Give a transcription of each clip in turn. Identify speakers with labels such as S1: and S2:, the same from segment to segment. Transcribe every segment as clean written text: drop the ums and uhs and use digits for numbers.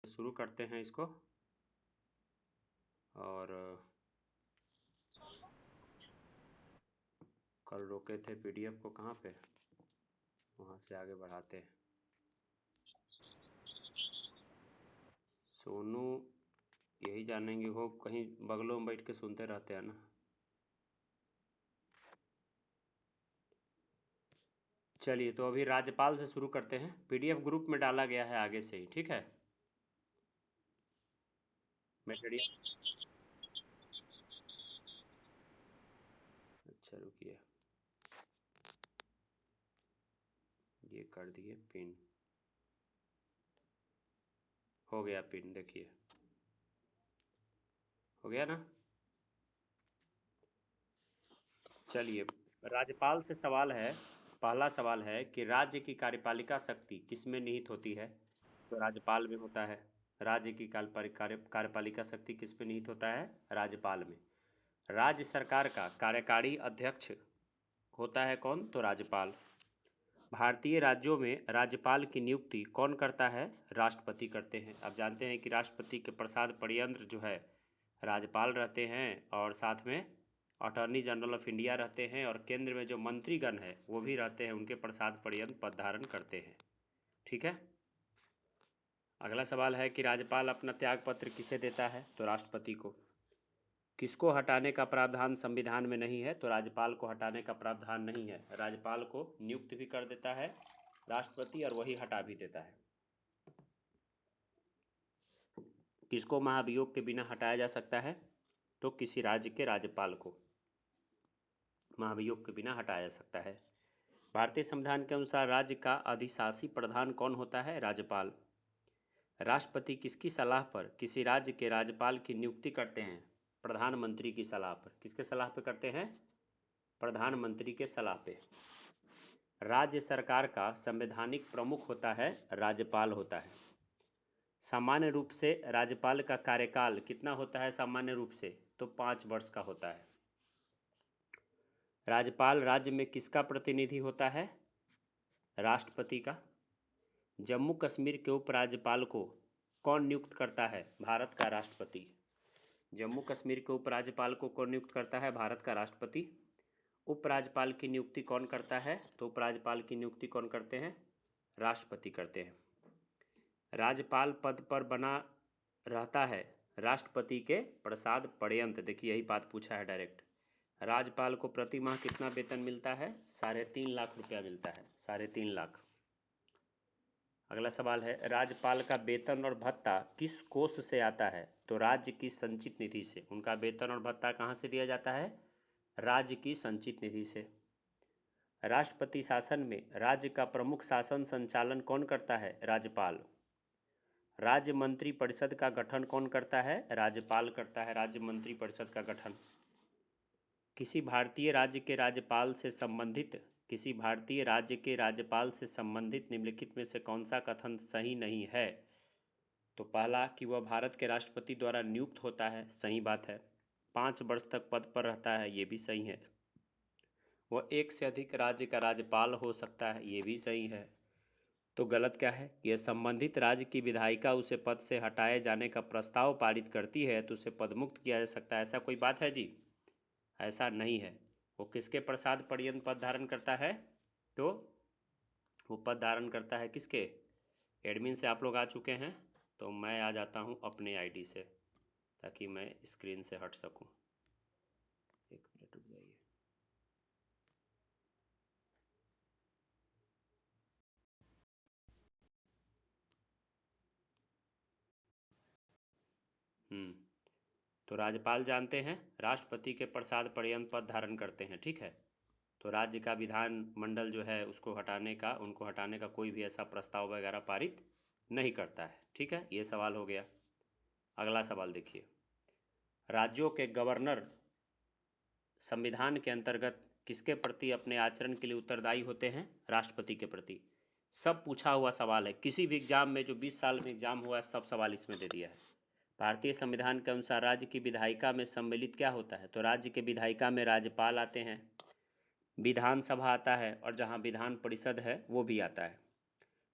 S1: शुरू करते हैं इसको। और कल रोके थे पीडीएफ को कहाँ पे, वहाँ से आगे बढ़ाते हैं। सोनू यही जानेंगे, वो कहीं बगलों में बैठ के सुनते रहते हैं ना। चलिए, तो अभी राज्यपाल से शुरू करते हैं। पीडीएफ ग्रुप में डाला गया है आगे से ही, ठीक है। मटेरियल, अच्छा रुकिए, ये कर दिए पिन, हो गया पिन, देखिए हो गया ना। चलिए, राज्यपाल से सवाल है। पहला सवाल है कि राज्य की कार्यपालिका शक्ति किस में निहित होती है। तो राज्यपाल में होता है। राज्य की कार्यपालिका शक्ति किस में निहित होता है, राज्यपाल में। राज्य सरकार का कार्यकारी अध्यक्ष होता है कौन, तो राज्यपाल। भारतीय राज्यों में राज्यपाल की नियुक्ति कौन करता है, राष्ट्रपति करते हैं। अब जानते हैं कि राष्ट्रपति के प्रसाद पर्यंत्र जो है राज्यपाल रहते हैं, और साथ में अटॉर्नी जनरल ऑफ इंडिया रहते हैं, और केंद्र में जो मंत्रीगण है वो भी रहते हैं, उनके प्रसाद पर्यंत्र पद धारण करते हैं, ठीक है। अगला सवाल है कि राज्यपाल अपना त्यागपत्र किसे देता है, तो राष्ट्रपति को। किसको हटाने का प्रावधान संविधान में नहीं है, तो राज्यपाल को हटाने का प्रावधान नहीं है। राज्यपाल को नियुक्त भी कर देता है राष्ट्रपति, और वही हटा भी देता है। किसको महाभियोग के बिना हटाया जा सकता है, तो किसी राज्य के राज्यपाल को महाभियोग के बिना हटाया जा सकता है। भारतीय संविधान के अनुसार राज्य का अधिशासी प्रधान कौन होता है, राज्यपाल। राष्ट्रपति किसकी सलाह पर किसी राज्य के राज्यपाल की नियुक्ति करते हैं, प्रधानमंत्री की सलाह पर। किसके सलाह पे करते हैं, प्रधानमंत्री के सलाह पे। राज्य सरकार का संवैधानिक प्रमुख होता है, राज्यपाल होता है। सामान्य रूप से राज्यपाल का कार्यकाल कितना होता है, सामान्य रूप से तो 5 वर्ष का होता है। राज्यपाल राज्य में किसका प्रतिनिधि होता है, राष्ट्रपति का। जम्मू कश्मीर के उपराज्यपाल को कौन नियुक्त करता है, भारत का राष्ट्रपति। जम्मू कश्मीर के उपराज्यपाल को कौन नियुक्त करता है, भारत का राष्ट्रपति। उपराज्यपाल की नियुक्ति कौन करता है, तो उपराज्यपाल की नियुक्ति कौन करते हैं, राष्ट्रपति करते हैं। राज्यपाल पद पर बना रहता है राष्ट्रपति के प्रसाद पर्यंत। देखिए यही बात पूछा है डायरेक्ट। राज्यपाल को प्रति माह कितना वेतन मिलता है, 3.5 लाख रुपया मिलता है, 3.5 लाख। अगला सवाल है, राज्यपाल का वेतन और भत्ता किस कोष से आता है, तो राज्य की संचित निधि से। उनका वेतन और भत्ता कहाँ से दिया जाता है, राज्य की संचित निधि से। राष्ट्रपति शासन में राज्य का प्रमुख शासन संचालन कौन करता है, राज्यपाल। राज्य मंत्री परिषद का गठन कौन करता है, राज्यपाल करता है, राज्य मंत्री परिषद का गठन। किसी भारतीय राज्य के राज्यपाल से संबंधित किसी भारतीय राज्य के राज्यपाल से संबंधित निम्नलिखित में से कौन सा कथन सही नहीं है, तो पहला कि वह भारत के राष्ट्रपति द्वारा नियुक्त होता है, सही बात है। 5 वर्ष तक पद पर रहता है, ये भी सही है। वह एक से अधिक राज्य का राज्यपाल हो सकता है, ये भी सही है। तो गलत क्या है, यह संबंधित राज्य की विधायिका उसे पद से हटाए जाने का प्रस्ताव पारित करती है तो उसे पदमुक्त किया जा सकता है, ऐसा कोई बात है जी, ऐसा नहीं है। वो किसके प्रसाद पर्यंत पद धारण करता है, तो वो पद धारण करता है किसके, एडमिन से आप लोग आ चुके हैं, तो मैं आ जाता हूँ अपने आईडी से ताकि मैं स्क्रीन से हट सकूँ। एक मिनट रुक जाइए। तो राज्यपाल जानते हैं राष्ट्रपति के प्रसाद पर्यंत पद धारण करते हैं, ठीक है। तो राज्य का विधान मंडल जो है उसको हटाने का, उनको हटाने का कोई भी ऐसा प्रस्ताव वगैरह पारित नहीं करता है, ठीक है। ये सवाल हो गया। अगला सवाल देखिए, राज्यों के गवर्नर संविधान के अंतर्गत किसके प्रति अपने आचरण के लिए उत्तरदायी होते हैं, राष्ट्रपति के प्रति। सब पूछा हुआ सवाल है, किसी भी एग्जाम में जो 20 साल में एग्जाम हुआ है सब सवाल इसमें दे दिया है। भारतीय संविधान के अनुसार राज्य की विधायिका में सम्मिलित क्या होता है, तो राज्य के विधायिका में राज्यपाल आते हैं, विधानसभा आता है, और जहाँ विधान परिषद है वो भी आता है।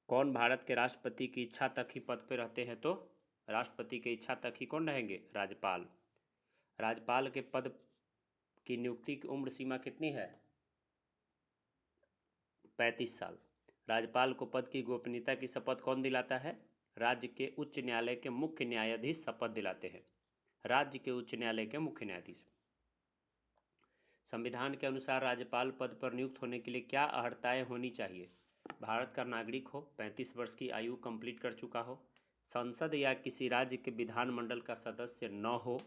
S1: कौन भारत के राष्ट्रपति की इच्छा तक ही पद पर रहते हैं, तो राष्ट्रपति की इच्छा तक ही कौन रहेंगे? राज्यपाल। राज्यपाल के पद की नियुक्ति की उम्र सीमा कितनी है? 35 साल। राज्यपाल को पद की गोपनीयता की शपथ कौन दिलाता है? राज्य के उच्च न्यायालय के मुख्य न्यायाधीश शपथ दिलाते हैं। राज्य के उच्च न्यायालय के मुख्य न्यायाधीश। संविधान के अनुसार राज्यपाल पद पर नियुक्त होने के लिए क्या अर्हताएं होनी चाहिए? भारत का नागरिक हो, 35 वर्ष की आयु कंप्लीट कर चुका हो, संसद या किसी राज्य के विधानमंडल का सदस्य न हो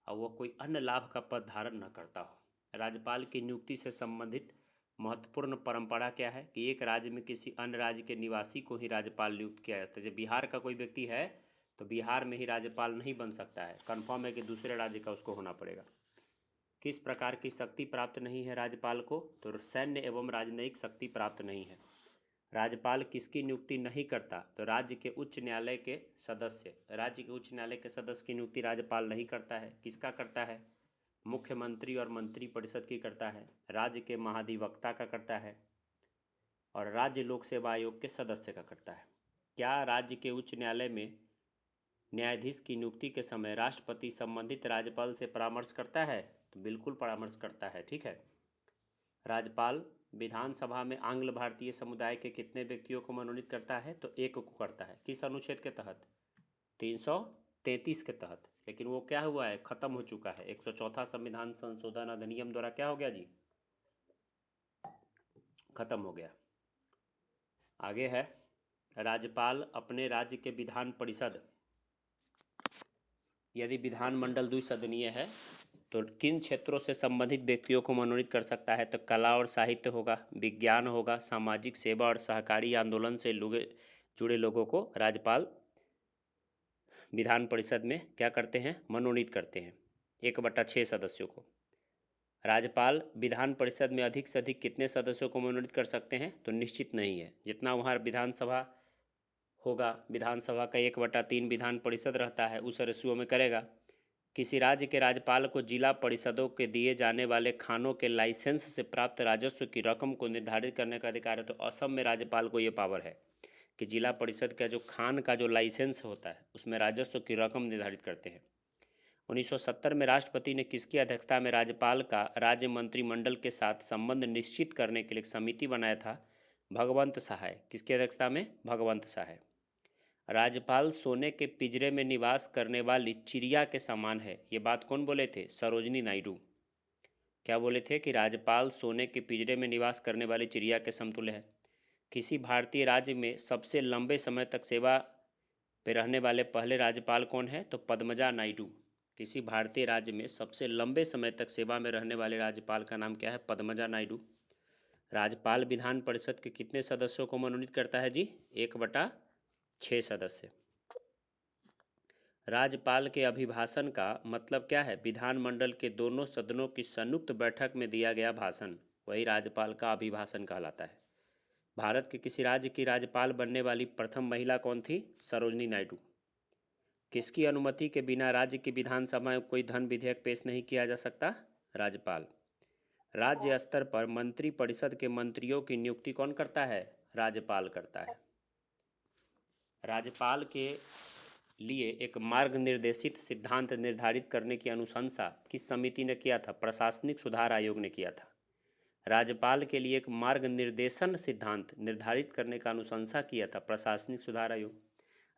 S1: और वह कोई अन्य लाभ का पद धारण न करता हो। राज्यपाल की नियुक्ति से संबंधित महत्वपूर्ण परंपरा क्या है कि एक राज्य में किसी अन्य राज्य के निवासी को ही राज्यपाल नियुक्त किया जाता है। जब बिहार का कोई व्यक्ति है तो बिहार में ही राज्यपाल नहीं बन सकता है, कन्फर्म है कि दूसरे राज्य का उसको होना पड़ेगा। किस प्रकार की शक्ति प्राप्त नहीं है राज्यपाल को? तो सैन्य एवं राजनयिक शक्ति प्राप्त नहीं है। राज्यपाल किसकी नियुक्ति नहीं करता? तो राज्य के उच्च न्यायालय के सदस्य। राज्य के उच्च न्यायालय के सदस्य की नियुक्ति राज्यपाल नहीं करता है। किसका करता है? मुख्यमंत्री और मंत्री परिषद की करता है, राज्य के महाधिवक्ता का करता है और राज्य लोक सेवा आयोग के सदस्य का करता है। क्या राज्य के उच्च न्यायालय में न्यायाधीश की नियुक्ति के समय राष्ट्रपति संबंधित राज्यपाल से परामर्श करता है? तो बिल्कुल परामर्श करता है। ठीक है। राज्यपाल विधानसभा में आंग्ल भारतीय समुदाय के कितने व्यक्तियों को मनोनीत करता है? तो एक को करता है। किस अनुच्छेद के तहत? 333 के तहत। लेकिन वो क्या हुआ है? खत्म हो चुका है। 104वां संविधान संशोधन अधिनियम द्वारा क्या हो गया जी? खत्म हो गया। आगे है, राज्यपाल अपने राज्य के विधान परिषद, यदि विधानमंडल द्विसदनीय है तो किन क्षेत्रों से संबंधित व्यक्तियों को मनोनीत कर सकता है? तो कला और साहित्य होगा, विज्ञान होगा, सामाजिक सेवा और सहकारी आंदोलन से जुड़े लोगों को राज्यपाल विधान परिषद में क्या करते हैं? मनोनीत करते हैं। 1/6 सदस्यों को। राज्यपाल विधान परिषद में अधिक से अधिक कितने सदस्यों को मनोनीत कर सकते हैं? तो निश्चित नहीं है। जितना वहाँ विधानसभा होगा, विधानसभा का 1/3 विधान परिषद रहता है, उस रेशियो में करेगा। किसी राज्य के राज्यपाल को जिला परिषदों के दिए जाने वाले खानों के लाइसेंस से प्राप्त राजस्व की रकम को निर्धारित करने का अधिकार है। तो असम में राज्यपाल को ये पावर है कि जिला परिषद का जो खान का जो लाइसेंस होता है उसमें राजस्व की रकम निर्धारित करते हैं। 1970 में राष्ट्रपति ने किसकी अध्यक्षता में राज्यपाल का राज्य मंत्रिमंडल के साथ संबंध निश्चित करने के लिए एक समिति बनाया था? भगवंत सहाय। किसकी अध्यक्षता में? भगवंत सहाय। राज्यपाल सोने के पिंजरे में निवास करने वाली चिड़िया के समान है, ये बात कौन बोले थे? सरोजिनी नायडू। क्या बोले थे? कि राज्यपाल सोने के पिंजरे में निवास करने वाली चिड़िया के समतुल्य है। किसी भारतीय राज्य में सबसे लंबे समय तक सेवा पे रहने वाले पहले राज्यपाल कौन है? तो पद्मजा नायडू। किसी भारतीय राज्य में सबसे लंबे समय तक सेवा में रहने वाले राज्यपाल का नाम क्या है? पद्मजा नायडू। राज्यपाल विधान परिषद के कितने सदस्यों को मनोनीत करता है जी? 1/6 सदस्य। राज्यपाल के अभिभाषण का मतलब क्या है? विधानमंडल के दोनों सदनों की संयुक्त बैठक में दिया गया भाषण, वही राज्यपाल का अभिभाषण कहलाता है। भारत के किसी राज्य की राज्यपाल बनने वाली प्रथम महिला कौन थी? सरोजिनी नायडू। किसकी अनुमति के बिना राज्य की विधानसभा में कोई धन विधेयक पेश नहीं किया जा सकता? राज्यपाल। राज्य स्तर पर मंत्री परिषद के मंत्रियों की नियुक्ति कौन करता है? राज्यपाल करता है। राज्यपाल के लिए एक मार्ग निर्देशित सिद्धांत निर्धारित करने की अनुशंसा किस समिति ने किया था? प्रशासनिक सुधार आयोग ने किया था। राज्यपाल के लिए एक मार्ग निर्देशन सिद्धांत निर्धारित करने का अनुशंसा किया था प्रशासनिक सुधार आयोग।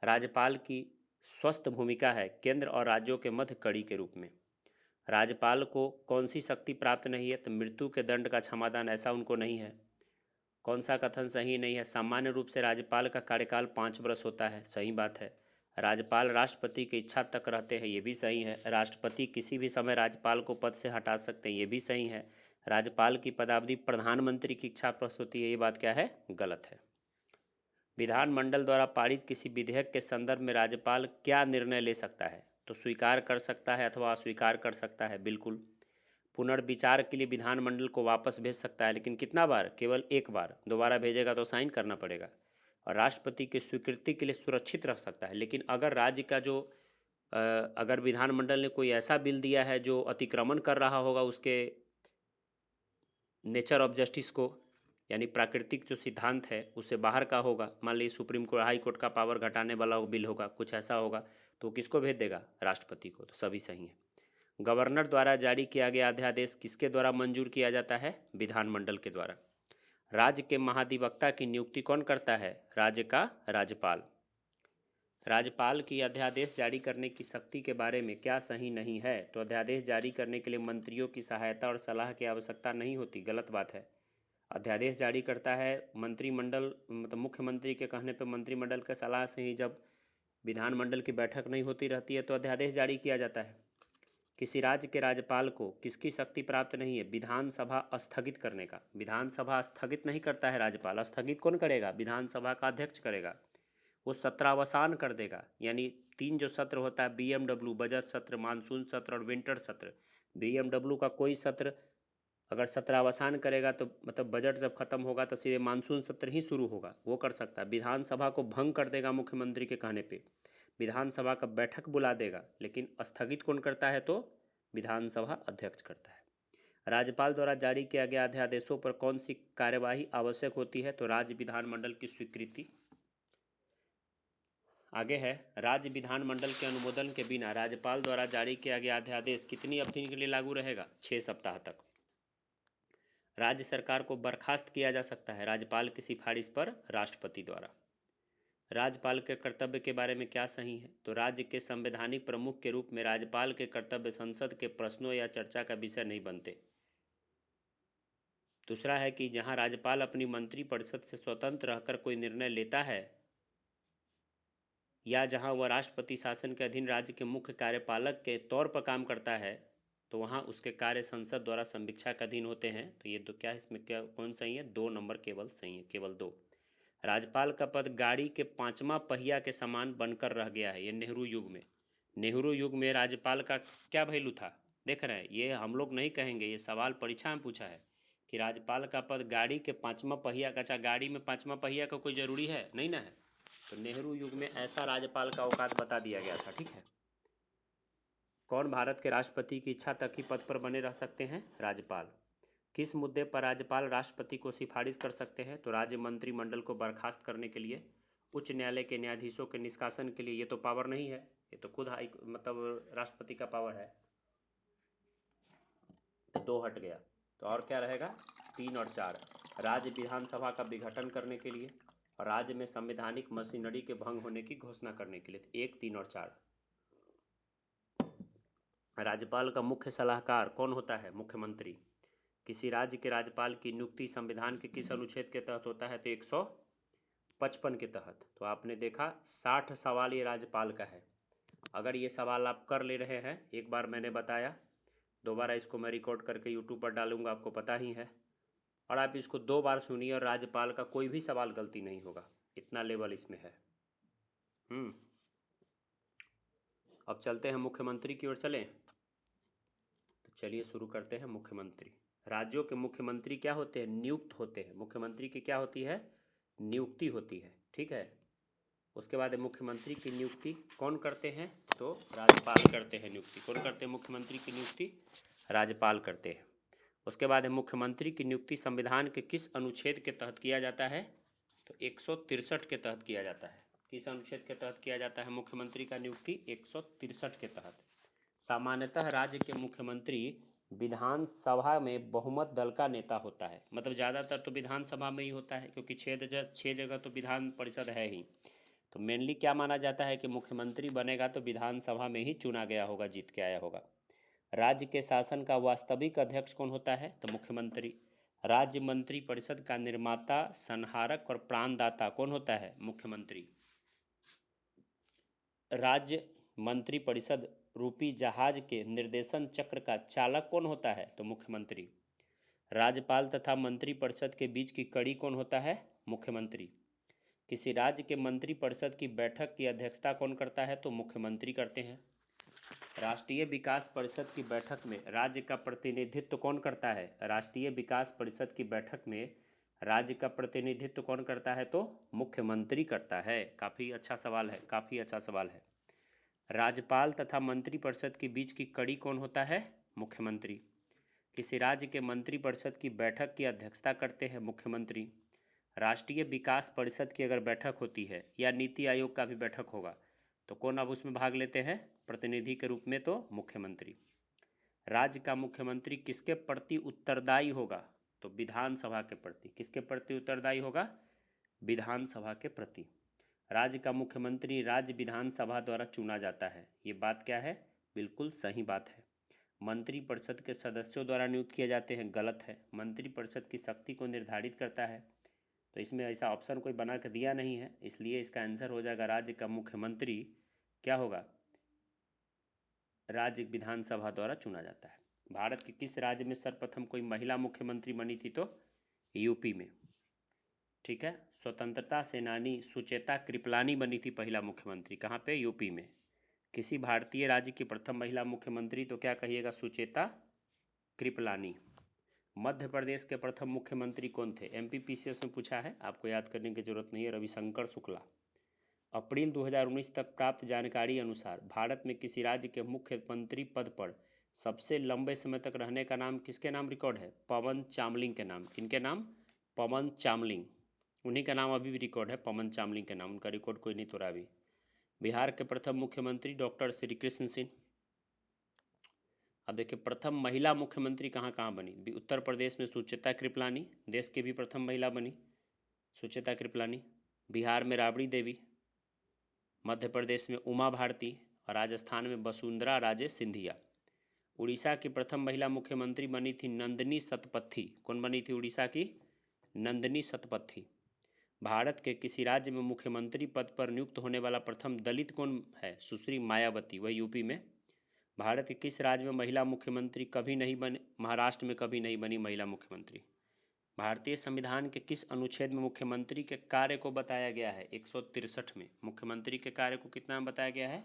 S1: राज्यपाल की स्वस्थ भूमिका है केंद्र और राज्यों के मध्य कड़ी के रूप में। राज्यपाल को कौन सी शक्ति प्राप्त नहीं है? तो मृत्यु के दंड का क्षमादान, ऐसा उनको नहीं है। कौन सा कथन सही नहीं है? सामान्य रूप से राज्यपाल का कार्यकाल 5 वर्ष होता है, सही बात है। राज्यपाल राष्ट्रपति की इच्छा तक रहते हैं, ये भी सही है। राष्ट्रपति किसी भी समय राज्यपाल को पद से हटा सकते हैं, ये भी सही है। राज्यपाल की पदावधि प्रधानमंत्री की इच्छा पर होती है, ये बात क्या है? गलत है। विधानमंडल द्वारा पारित किसी विधेयक के संदर्भ में राज्यपाल क्या निर्णय ले सकता है? तो स्वीकार कर सकता है अथवा अस्वीकार कर सकता है, बिल्कुल। पुनर्विचार के लिए विधानमंडल को वापस भेज सकता है, लेकिन कितना बार? केवल एक बार। दोबारा भेजेगा तो साइन करना पड़ेगा। और राष्ट्रपति की स्वीकृति के लिए सुरक्षित रख सकता है। लेकिन अगर राज्य का जो अगर विधानमंडल ने कोई ऐसा बिल दिया है जो अतिक्रमण कर रहा होगा उसके नेचर ऑफ जस्टिस को, यानी प्राकृतिक जो सिद्धांत है उससे बाहर का होगा, मान लीजिए सुप्रीम कोर्ट हाई कोर्ट का पावर घटाने वाला बिल होगा, कुछ ऐसा होगा, तो किसको भेज देगा? राष्ट्रपति को। तो सभी सही है। गवर्नर द्वारा जारी किया गया अध्यादेश किसके द्वारा मंजूर किया जाता है? विधानमंडल के द्वारा। राज्य के महाधिवक्ता की नियुक्ति कौन करता है? राज्य का राज्यपाल। राज्यपाल की अध्यादेश जारी करने की शक्ति के बारे में क्या सही नहीं है? तो अध्यादेश जारी करने के लिए मंत्रियों की सहायता और सलाह की आवश्यकता नहीं होती, गलत बात है। अध्यादेश जारी करता है मंत्रिमंडल, मतलब मुख्यमंत्री के कहने पर मंत्रिमंडल के सलाह से ही। जब विधानमंडल की बैठक नहीं होती रहती है तो अध्यादेश जारी किया जाता है। किसी राज्य के राज्यपाल को किसकी शक्ति प्राप्त नहीं है? विधानसभा स्थगित करने का। विधानसभा स्थगित नहीं करता है राज्यपाल। स्थगित कौन करेगा? विधानसभा का अध्यक्ष करेगा। वो सत्रावसान कर देगा, यानी 3 जो सत्र होता है, बीएमडब्ल्यू बजट सत्र, मानसून सत्र और विंटर सत्र। बीएमडब्ल्यू का कोई सत्र अगर सत्रावसान करेगा तो मतलब बजट जब खत्म होगा तो सीधे मानसून सत्र ही शुरू होगा, वो कर सकता है। विधानसभा को भंग कर देगा मुख्यमंत्री के कहने पे, विधानसभा का बैठक बुला देगा, लेकिन स्थगित कौन करता है? तो विधानसभा अध्यक्ष करता है। राज्यपाल द्वारा जारी किया गया अध्यादेशों पर कौन सी कार्यवाही आवश्यक होती है? तो राज्य विधानमंडल की स्वीकृति। आगे है, राज्य विधानमंडल के अनुमोदन के बिना राज्यपाल द्वारा जारी किया गया अध्यादेश कितनी अवधि के लिए लागू रहेगा? 6 सप्ताह तक। राज्य सरकार को बर्खास्त किया जा सकता है राज्यपाल की सिफारिश पर राष्ट्रपति द्वारा। राज्यपाल के कर्तव्य के बारे में क्या सही है? तो राज्य के संवैधानिक प्रमुख के रूप में राज्यपाल के कर्तव्य संसद के प्रश्नों या चर्चा का विषय नहीं बनते। दूसरा है कि जहां राज्यपाल अपनी मंत्रिपरिषद से स्वतंत्र रहकर कोई निर्णय लेता है या जहां वह राष्ट्रपति शासन के अधीन राज्य के मुख्य कार्यपालक के तौर पर काम करता है तो वहां उसके कार्य संसद द्वारा संवीक्षा के अधीन होते हैं। तो ये क्या इसमें क्या कौन सही है? 2 नंबर केवल सही है, केवल 2। राज्यपाल का पद गाड़ी के 5वां पहिया के समान बनकर रह गया है। ये नेहरू युग में, नेहरू युग में राज्यपाल का क्या वैल्यू था? देख रहे हैं, ये हम लोग नहीं कहेंगे, ये सवाल परीक्षा में पूछा है कि राज्यपाल का पद गाड़ी के 5वां पहिया का। अच्छा, गाड़ी में 5वां पहिया का कोई ज़रूरी है? नहीं ना है। तो नेहरू युग में ऐसा राज्यपाल का औकात बता दिया गया था। ठीक है। कौन भारत के राष्ट्रपति की इच्छा तक ही पद पर बने रह सकते हैं? राज्यपाल। किस मुद्दे पर राज्यपाल राष्ट्रपति को सिफारिश कर सकते हैं? तो राज्य मंत्रिमंडल को बर्खास्त करने के लिए, उच्च न्यायालय के न्यायाधीशों के निष्कासन के लिए। ये तो पावर नहीं है, ये तो खुद हाई मतलब राष्ट्रपति का पावर है। तो 2 हट गया, तो और क्या रहेगा? 3 और 4। राज्य विधानसभा का विघटन करने के लिए और राज्य में संवैधानिक मशीनरी के भंग होने की घोषणा करने के लिए। 1, 3 और 4। राज्यपाल का मुख्य सलाहकार कौन होता है? मुख्यमंत्री। किसी राज्य के राज्यपाल की नियुक्ति संविधान के किस अनुच्छेद के तहत होता है? तो 155 के तहत। तो आपने देखा 60 सवाल ये राज्यपाल का है। अगर ये सवाल आप कर ले रहे हैं, एक बार मैंने बताया, दोबारा इसको मैं रिकॉर्ड करके यूट्यूब पर डालूंगा, आपको पता ही है, और आप इसको 2 बार सुनिए और राज्यपाल का कोई भी सवाल गलती नहीं होगा, इतना लेवल इसमें है। अब चलते हैं मुख्यमंत्री की ओर। चलें तो चलिए शुरू करते हैं। मुख्यमंत्री, राज्यों के मुख्यमंत्री क्या होते हैं? नियुक्त होते हैं। मुख्यमंत्री की क्या होती है? नियुक्ति होती है। ठीक है। उसके बाद मुख्यमंत्री की नियुक्ति कौन करते हैं? तो राज्यपाल करते हैं नियुक्ति। कौन करते हैं मुख्यमंत्री की नियुक्ति? राज्यपाल करते हैं। उसके बाद मुख्यमंत्री की नियुक्ति संविधान के किस अनुच्छेद के तहत किया जाता है? तो 163 के तहत किया जाता है। किस अनुच्छेद के तहत किया जाता है मुख्यमंत्री का नियुक्ति? 163 के तहत। सामान्यतः राज्य के मुख्यमंत्री विधानसभा में बहुमत दल का नेता होता है। मतलब ज़्यादातर तो विधानसभा में ही होता है, क्योंकि 6 जगह तो विधान परिषद है ही। तो मेनली क्या माना जाता है कि मुख्यमंत्री बनेगा तो विधानसभा में ही चुना गया होगा, जीत के आया होगा। राज्य के शासन का वास्तविक अध्यक्ष कौन होता है? तो मुख्यमंत्री। राज्य मंत्री परिषद का निर्माता, संहारक और प्राणदाता कौन होता है? मुख्यमंत्री। राज्य मंत्री परिषद रूपी जहाज के निर्देशन चक्र का चालक कौन होता है? तो मुख्यमंत्री। राज्यपाल तथा मंत्री परिषद के बीच की कड़ी कौन होता है? मुख्यमंत्री। किसी राज्य के मंत्री परिषद की बैठक की अध्यक्षता कौन करता है? तो मुख्यमंत्री करते हैं। राष्ट्रीय विकास परिषद की बैठक में राज्य का प्रतिनिधित्व कौन करता है? राष्ट्रीय विकास परिषद की बैठक में राज्य का प्रतिनिधित्व कौन करता है? तो मुख्यमंत्री करता है। काफ़ी अच्छा सवाल है, काफ़ी अच्छा सवाल है। राज्यपाल तथा मंत्रिपरिषद के बीच की कड़ी कौन होता है? मुख्यमंत्री। किसी राज्य के मंत्रिपरिषद की बैठक की अध्यक्षता करते हैं मुख्यमंत्री। राष्ट्रीय विकास परिषद की अगर बैठक होती है या नीति आयोग का भी बैठक होगा तो कौन अब उसमें भाग लेते हैं प्रतिनिधि के रूप में? तो मुख्यमंत्री। राज्य का मुख्यमंत्री किसके प्रति उत्तरदायी होगा? तो विधानसभा के प्रति। किसके प्रति उत्तरदायी होगा? विधानसभा के प्रति। राज्य का मुख्यमंत्री राज्य विधानसभा द्वारा चुना जाता है। ये बात क्या है? बिल्कुल सही बात है। मंत्रिपरिषद के सदस्यों द्वारा नियुक्त किए जाते हैं, गलत है। मंत्रिपरिषद की शक्ति को निर्धारित करता है, तो इसमें ऐसा ऑप्शन कोई बना के दिया नहीं है, इसलिए इसका आंसर हो जाएगा राज्य का मुख्यमंत्री क्या होगा? राज्य विधानसभा द्वारा चुना जाता है। भारत के किस राज्य में सर्वप्रथम कोई महिला मुख्यमंत्री बनी थी? तो यूपी में। ठीक है। स्वतंत्रता सेनानी सुचेता कृपलानी बनी थी पहला मुख्यमंत्री। कहाँ पे? यूपी में। किसी भारतीय राज्य की प्रथम महिला मुख्यमंत्री तो क्या कहिएगा? सुचेता कृपलानी। मध्य प्रदेश के प्रथम मुख्यमंत्री कौन थे? एमपीपीसीएस में पूछा है, आपको याद करने की जरूरत नहीं है। रविशंकर शुक्ला। अप्रैल 2019 तक प्राप्त जानकारी अनुसार भारत में किसी राज्य के मुख्यमंत्री पद पर सबसे लंबे समय तक रहने का नाम किसके नाम रिकॉर्ड है? पवन चामलिंग के नाम। किनके नाम? पवन चामलिंग। उन्हीं का नाम अभी भी रिकॉर्ड है, पवन चामलिंग के नाम। उनका रिकॉर्ड कोई नहीं तोड़ा अभी। बिहार के प्रथम मुख्यमंत्री डॉक्टर श्री कृष्ण सिंह। अब देखिए प्रथम महिला मुख्यमंत्री कहाँ कहाँ बनी? उत्तर प्रदेश में सुचेता कृपलानी, देश की भी प्रथम महिला बनी सुचेता कृपलानी। बिहार में राबड़ी देवी, मध्य प्रदेश में उमा भारती और राजस्थान में वसुंधरा राजे सिंधिया। उड़ीसा की प्रथम महिला मुख्यमंत्री बनी थी नंदिनी सतपथी। कौन बनी थी उड़ीसा की? नंदिनी सतपथी। भारत के किसी राज्य में मुख्यमंत्री पद पर नियुक्त होने वाला प्रथम दलित कौन है? सुश्री मायावती, वह यूपी में। भारत के किस राज्य में महिला मुख्यमंत्री कभी नहीं बने? महाराष्ट्र में कभी नहीं बनी महिला मुख्यमंत्री। भारतीय संविधान के किस अनुच्छेद में मुख्यमंत्री के कार्य को बताया गया है? 163 में। मुख्यमंत्री के कार्य को कितना में बताया गया है?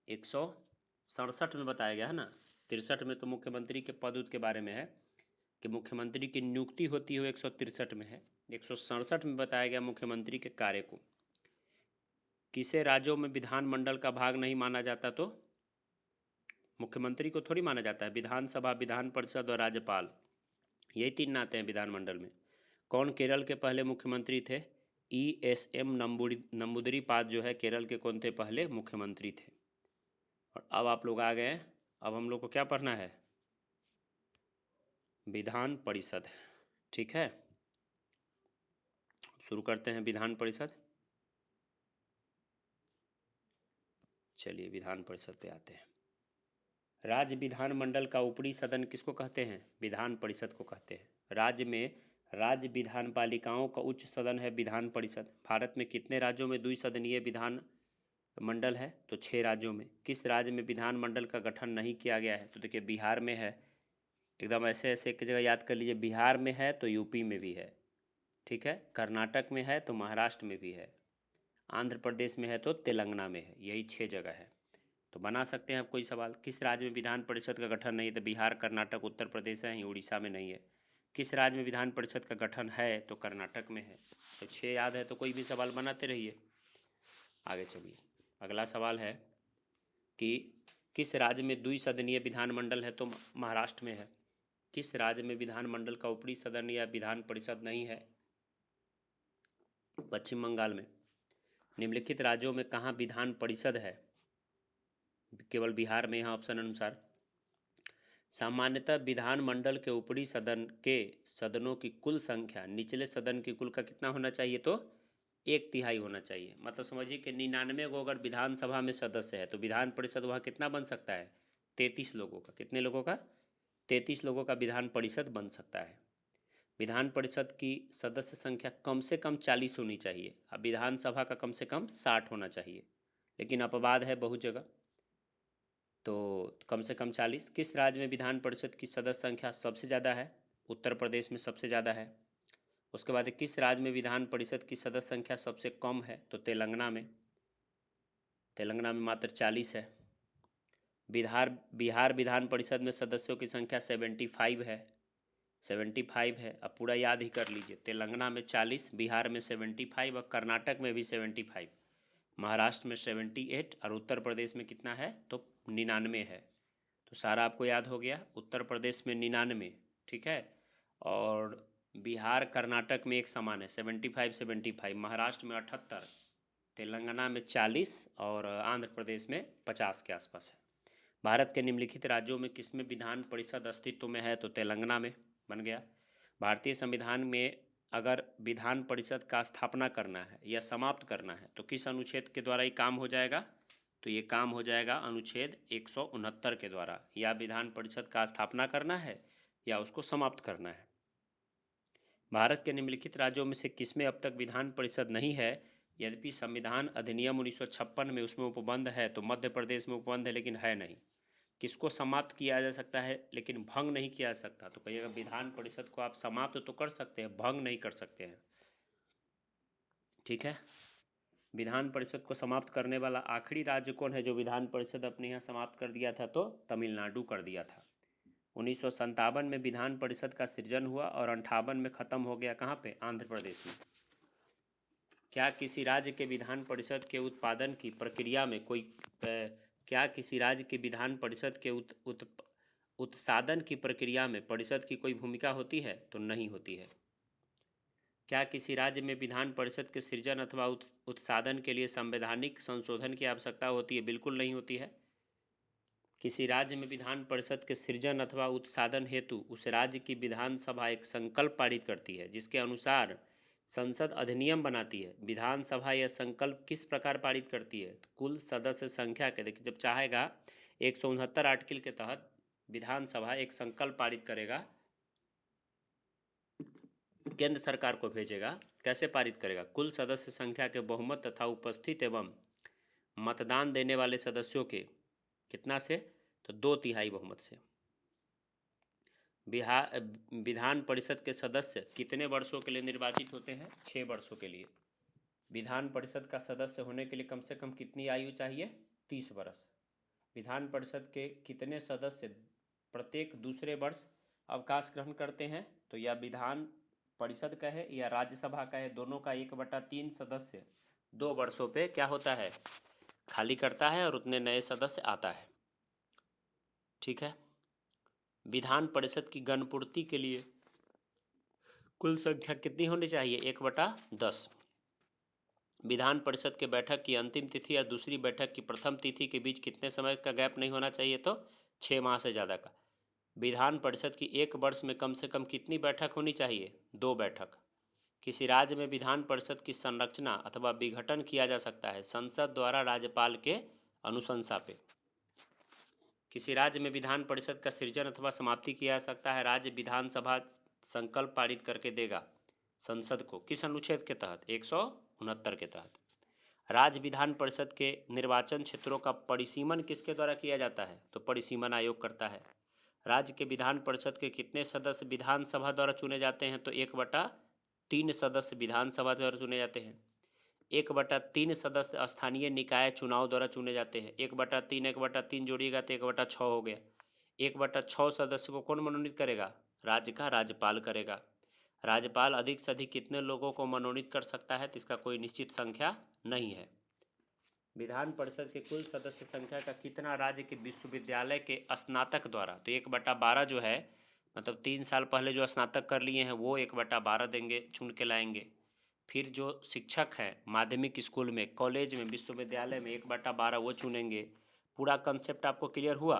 S1: 167 में बताया गया है ना। 63 में तो मुख्यमंत्री के पद के बारे में है कि मुख्यमंत्री की नियुक्ति होती है, 163 में है। 167 में बताया गया मुख्यमंत्री के कार्य को। किसे राज्यों में विधानमंडल का भाग नहीं माना जाता? तो मुख्यमंत्री को थोड़ी माना जाता है। विधानसभा, विधान परिषद और राज्यपाल, यही तीन आते हैं विधानमंडल में। कौन केरल के पहले मुख्यमंत्री थे? ESM नंबूदिरीपाद जो है केरल के कौन थे? पहले मुख्यमंत्री थे। और अब आप लोग आ गए, अब हम लोग को क्या पढ़ना है? विधान परिषद। ठीक है, शुरू करते हैं विधान परिषद। चलिए विधान परिषद पे आते हैं। राज्य विधानमंडल का ऊपरी सदन किसको कहते हैं? विधान परिषद को कहते हैं। राज्य में राज्य विधान पालिकाओं का उच्च सदन है विधान परिषद। भारत में कितने राज्यों में द्विसदनीय विधान मंडल है? तो 6 राज्यों में। किस राज्य में विधानमंडल का गठन नहीं किया गया है? तो देखिए बिहार में है। एकदम ऐसे ऐसे एक जगह याद कर लीजिए। बिहार में है तो यूपी में भी है, ठीक है। कर्नाटक में है तो महाराष्ट्र में भी है। आंध्र प्रदेश में है तो तेलंगाना में है। यही 6 जगह है। तो बना सकते हैं आप कोई सवाल। किस राज्य में विधान परिषद का गठन नहीं है? तो बिहार, कर्नाटक, उत्तर प्रदेश है, उड़ीसा में नहीं है। किस राज्य में विधान परिषद का गठन है? तो कर्नाटक में है। तो 6 याद है तो कोई भी सवाल बनाते रहिए। आगे चलिए, अगला सवाल है कि किस राज्य में द्विसदनीय विधानमंडल है? तो महाराष्ट्र में है। किस राज्य में विधानमंडल का ऊपरी सदन या विधान परिषद नहीं है? पश्चिम बंगाल में। निम्नलिखित राज्यों में कहाँ विधान परिषद है? केवल बिहार में। यहाँ ऑप्शन अनुसार सामान्यतः विधानमंडल के ऊपरी सदन के सदनों की कुल संख्या निचले सदन की कुल का कितना होना चाहिए? तो 1/3 होना चाहिए। मतलब समझिए कि 99 को अगर विधानसभा में सदस्य है तो विधान परिषद वहाँ कितना बन सकता है? 33 लोगों का। कितने लोगों का? 33 लोगों का विधान परिषद बन सकता है। विधान परिषद की सदस्य संख्या कम से कम 40 होनी चाहिए। अब विधानसभा का कम से कम 60 होना चाहिए, लेकिन अपवाद है बहुत जगह। तो कम से कम 40। किस राज्य में विधान परिषद की सदस्य संख्या सबसे ज़्यादा है? उत्तर प्रदेश में सबसे ज़्यादा है। उसके बाद किस राज्य में विधान परिषद की सदस्य संख्या सबसे कम है? तो तेलंगाना में। तेलंगाना में मात्र 40 है। बिहार विधान परिषद में सदस्यों की संख्या 75 है। 75 है। अब पूरा याद ही कर लीजिए। तेलंगाना में 40, बिहार में 75 और कर्नाटक में भी 75, महाराष्ट्र में 78 और उत्तर प्रदेश में कितना है? तो 99 है। तो सारा आपको याद हो गया। उत्तर प्रदेश में 99, ठीक है, और बिहार कर्नाटक में एक समान है 75-75, महाराष्ट्र में 78, तेलंगाना में 40 और आंध्र प्रदेश में 50 के आसपास है। भारत के निम्नलिखित राज्यों में किसमें विधान परिषद अस्तित्व में है? तो तेलंगाना में बन गया। भारतीय संविधान में अगर विधान परिषद का स्थापना करना है या समाप्त करना है तो किस अनुच्छेद के द्वारा ये काम हो जाएगा? तो ये काम हो जाएगा अनुच्छेद 169 के द्वारा। या विधान परिषद का स्थापना करना है या उसको समाप्त करना है। भारत के निम्नलिखित राज्यों में से किसमें अब तक विधान परिषद नहीं है? यद्यपि संविधान अधिनियम 1956 में उसमें उपबंध है, तो मध्य प्रदेश में उपबंध है लेकिन है नहीं। किसको समाप्त किया जा सकता है लेकिन भंग नहीं किया जा सकता? तो कहिएगा विधान परिषद को आप समाप्त तो कर सकते हैं, भंग नहीं कर सकते हैं। ठीक है, विधान परिषद को समाप्त करने वाला आखिरी राज्य कौन है जो विधान परिषद अपने यहाँ समाप्त कर दिया था? तो तमिलनाडु कर दिया था। 1957 में विधान परिषद का सृजन हुआ और 58 में ख़त्म हो गया। कहाँ पे? आंध्र प्रदेश में। क्या किसी राज्य के विधान परिषद के उत्पादन की प्रक्रिया में कोई क्या किसी राज्य के विधान परिषद के उत्सादन की प्रक्रिया में परिषद की कोई भूमिका होती है? तो नहीं होती है। क्या किसी राज्य में विधान परिषद के सृजन अथवा उत्सादन के लिए संवैधानिक संशोधन की आवश्यकता होती है? बिल्कुल नहीं होती है। किसी राज्य में विधान परिषद के सृजन अथवा उत्सादन हेतु उस राज्य की विधानसभा एक संकल्प पारित करती है जिसके अनुसार संसद अधिनियम बनाती है। विधानसभा यह संकल्प किस प्रकार पारित करती है? तो कुल सदस्य संख्या के, देखिए जब चाहेगा 169 आर्टिकल के तहत विधानसभा एक संकल्प पारित करेगा, केंद्र सरकार को भेजेगा। कैसे पारित करेगा? कुल सदस्य संख्या के बहुमत तथा उपस्थित एवं मतदान देने वाले सदस्यों के कितना से? तो 2/3 बहुमत से। विधान परिषद के सदस्य कितने वर्षों के लिए निर्वाचित होते हैं? 6 वर्षों के लिए। विधान परिषद का सदस्य होने के लिए कम से कम कितनी आयु चाहिए? 30 वर्ष। विधान परिषद के कितने सदस्य प्रत्येक दूसरे वर्ष अवकाश ग्रहण करते हैं? तो या विधान परिषद का है या राज्यसभा का है, दोनों का 1/3 सदस्य 2 वर्षों पे क्या होता है? खाली करता है और उतने नए सदस्य आता है। ठीक है, विधान परिषद की गणपूर्ति के लिए कुल संख्या कितनी होनी चाहिए? 1/10। विधान परिषद के बैठक की अंतिम तिथि या दूसरी बैठक की प्रथम तिथि के बीच कितने समय का गैप नहीं होना चाहिए? तो 6 माह से ज़्यादा का। विधान परिषद की एक वर्ष में कम से कम कितनी बैठक होनी चाहिए? 2 बैठक। किसी राज्य में विधान परिषद की संरचना अथवा विघटन किया जा सकता है संसद द्वारा राज्यपाल के अनुशंसा पे। किसी राज्य में विधान परिषद का सृजन अथवा समाप्ति किया जा सकता है राज्य विधानसभा संकल्प पारित करके देगा संसद को। किस अनुच्छेद के तहत? 169 के तहत। राज्य विधान परिषद के निर्वाचन क्षेत्रों का परिसीमन किसके द्वारा किया जाता है? तो परिसीमन आयोग करता है। राज्य के विधान परिषद के कितने सदस्य विधानसभा द्वारा चुने जाते हैं? तो 1/3 सदस्य विधानसभा द्वारा चुने जाते हैं। 1/3 सदस्य स्थानीय निकाय चुनाव द्वारा चुने जाते हैं। 1/3 जोड़िएगा तो 1/6 हो गया। 1/6 सदस्य को कौन मनोनीत करेगा? राज्य का राज्यपाल करेगा। राज्यपाल अधिक से अधिक कितने लोगों को मनोनीत कर सकता है? तो इसका कोई निश्चित संख्या नहीं है। विधान परिषद के कुल सदस्य संख्या का कितना राज्य के विश्वविद्यालय के स्नातक द्वारा? तो 1/12 जो है, मतलब 3 साल पहले जो स्नातक कर लिए हैं वो 1/12 देंगे, चुन के लाएंगे। फिर जो शिक्षक हैं माध्यमिक स्कूल में, कॉलेज में, विश्वविद्यालय में 1/12 वो चुनेंगे। पूरा कंसेप्ट आपको क्लियर हुआ?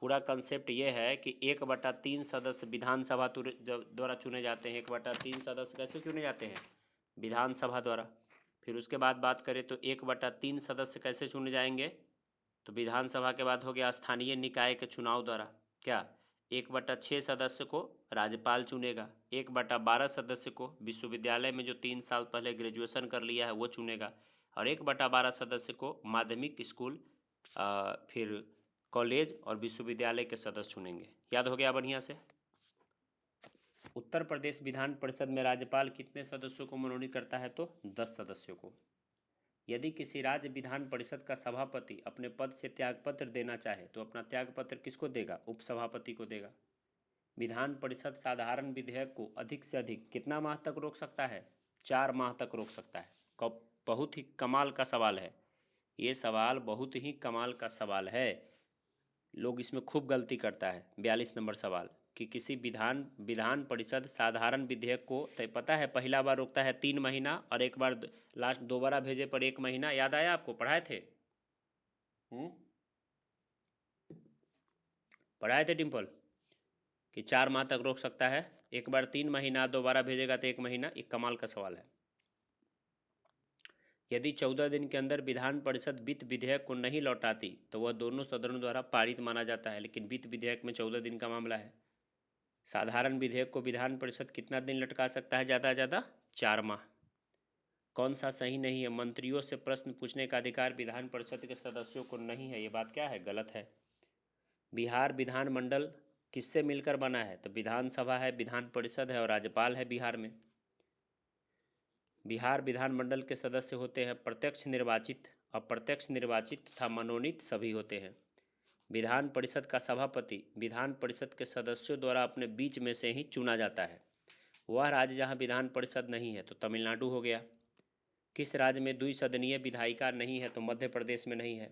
S1: पूरा कंसेप्ट ये है कि 1/3 सदस्य विधानसभा द्वारा चुने जाते हैं। 1/3 सदस्य कैसे चुने जाते हैं? विधानसभा द्वारा। फिर उसके बाद बात करें तो 1/3 सदस्य कैसे चुने जाएंगे? तो विधानसभा के बाद हो गया स्थानीय निकाय के चुनाव द्वारा। क्या? 1/6 सदस्य को राज्यपाल चुनेगा। 1/12 सदस्य को विश्वविद्यालय में जो 3 साल पहले ग्रेजुएशन कर लिया है वो चुनेगा। और 1/12 सदस्य को माध्यमिक स्कूल, फिर कॉलेज और विश्वविद्यालय के सदस्य चुनेंगे। याद हो गया बढ़िया से? उत्तर प्रदेश विधान परिषद में राज्यपाल कितने सदस्यों को मनोनीत करता है? तो 10 सदस्यों को। यदि किसी राज्य विधान परिषद का सभापति अपने पद से त्यागपत्र देना चाहे तो अपना त्यागपत्र किसको देगा? उपसभापति को देगा। विधान परिषद साधारण विधेयक को अधिक से अधिक कितना माह तक रोक सकता है? 4 माह तक रोक सकता है। बहुत ही कमाल का सवाल है ये। सवाल बहुत ही कमाल का सवाल है। लोग इसमें खूब गलती करता है। 42 नंबर सवाल, कि किसी विधान परिषद साधारण विधेयक को, तो पता है पहला बार रोकता है 3 महीना और एक बार लास्ट दोबारा भेजे पर 1 महीना। याद आया आपको, पढ़ाए थे? पढ़ाए थे डिम्पल कि 4 माह तक रोक सकता है, एक बार 3 महीना, दोबारा भेजेगा तो 1 महीना। एक कमाल का सवाल है। यदि 14 दिन के अंदर विधान परिषद वित्त विधेयक को नहीं लौटाती तो वह दोनों सदनों द्वारा पारित माना जाता है, लेकिन वित्त विधेयक में 14 दिन का मामला है। साधारण विधेयक को विधान परिषद कितना दिन लटका सकता है? ज़्यादा ज़्यादा 4 माह। कौन सा सही नहीं है? मंत्रियों से प्रश्न पूछने का अधिकार विधान परिषद के सदस्यों को नहीं है। ये बात क्या है? गलत है। बिहार विधानमंडल किससे मिलकर बना है? तो विधानसभा है, विधान परिषद है और राज्यपाल है बिहार में। बिहार विधानमंडल के सदस्य होते हैं प्रत्यक्ष निर्वाचित, अप्रत्यक्ष निर्वाचित तथा मनोनीत सभी होते हैं। विधान परिषद का सभापति विधान परिषद के सदस्यों द्वारा अपने बीच में से ही चुना जाता है। वह राज्य जहां विधान परिषद नहीं है तो तमिलनाडु हो गया। किस राज्य में द्विसदनीय विधायिका नहीं है? तो मध्य प्रदेश में नहीं है।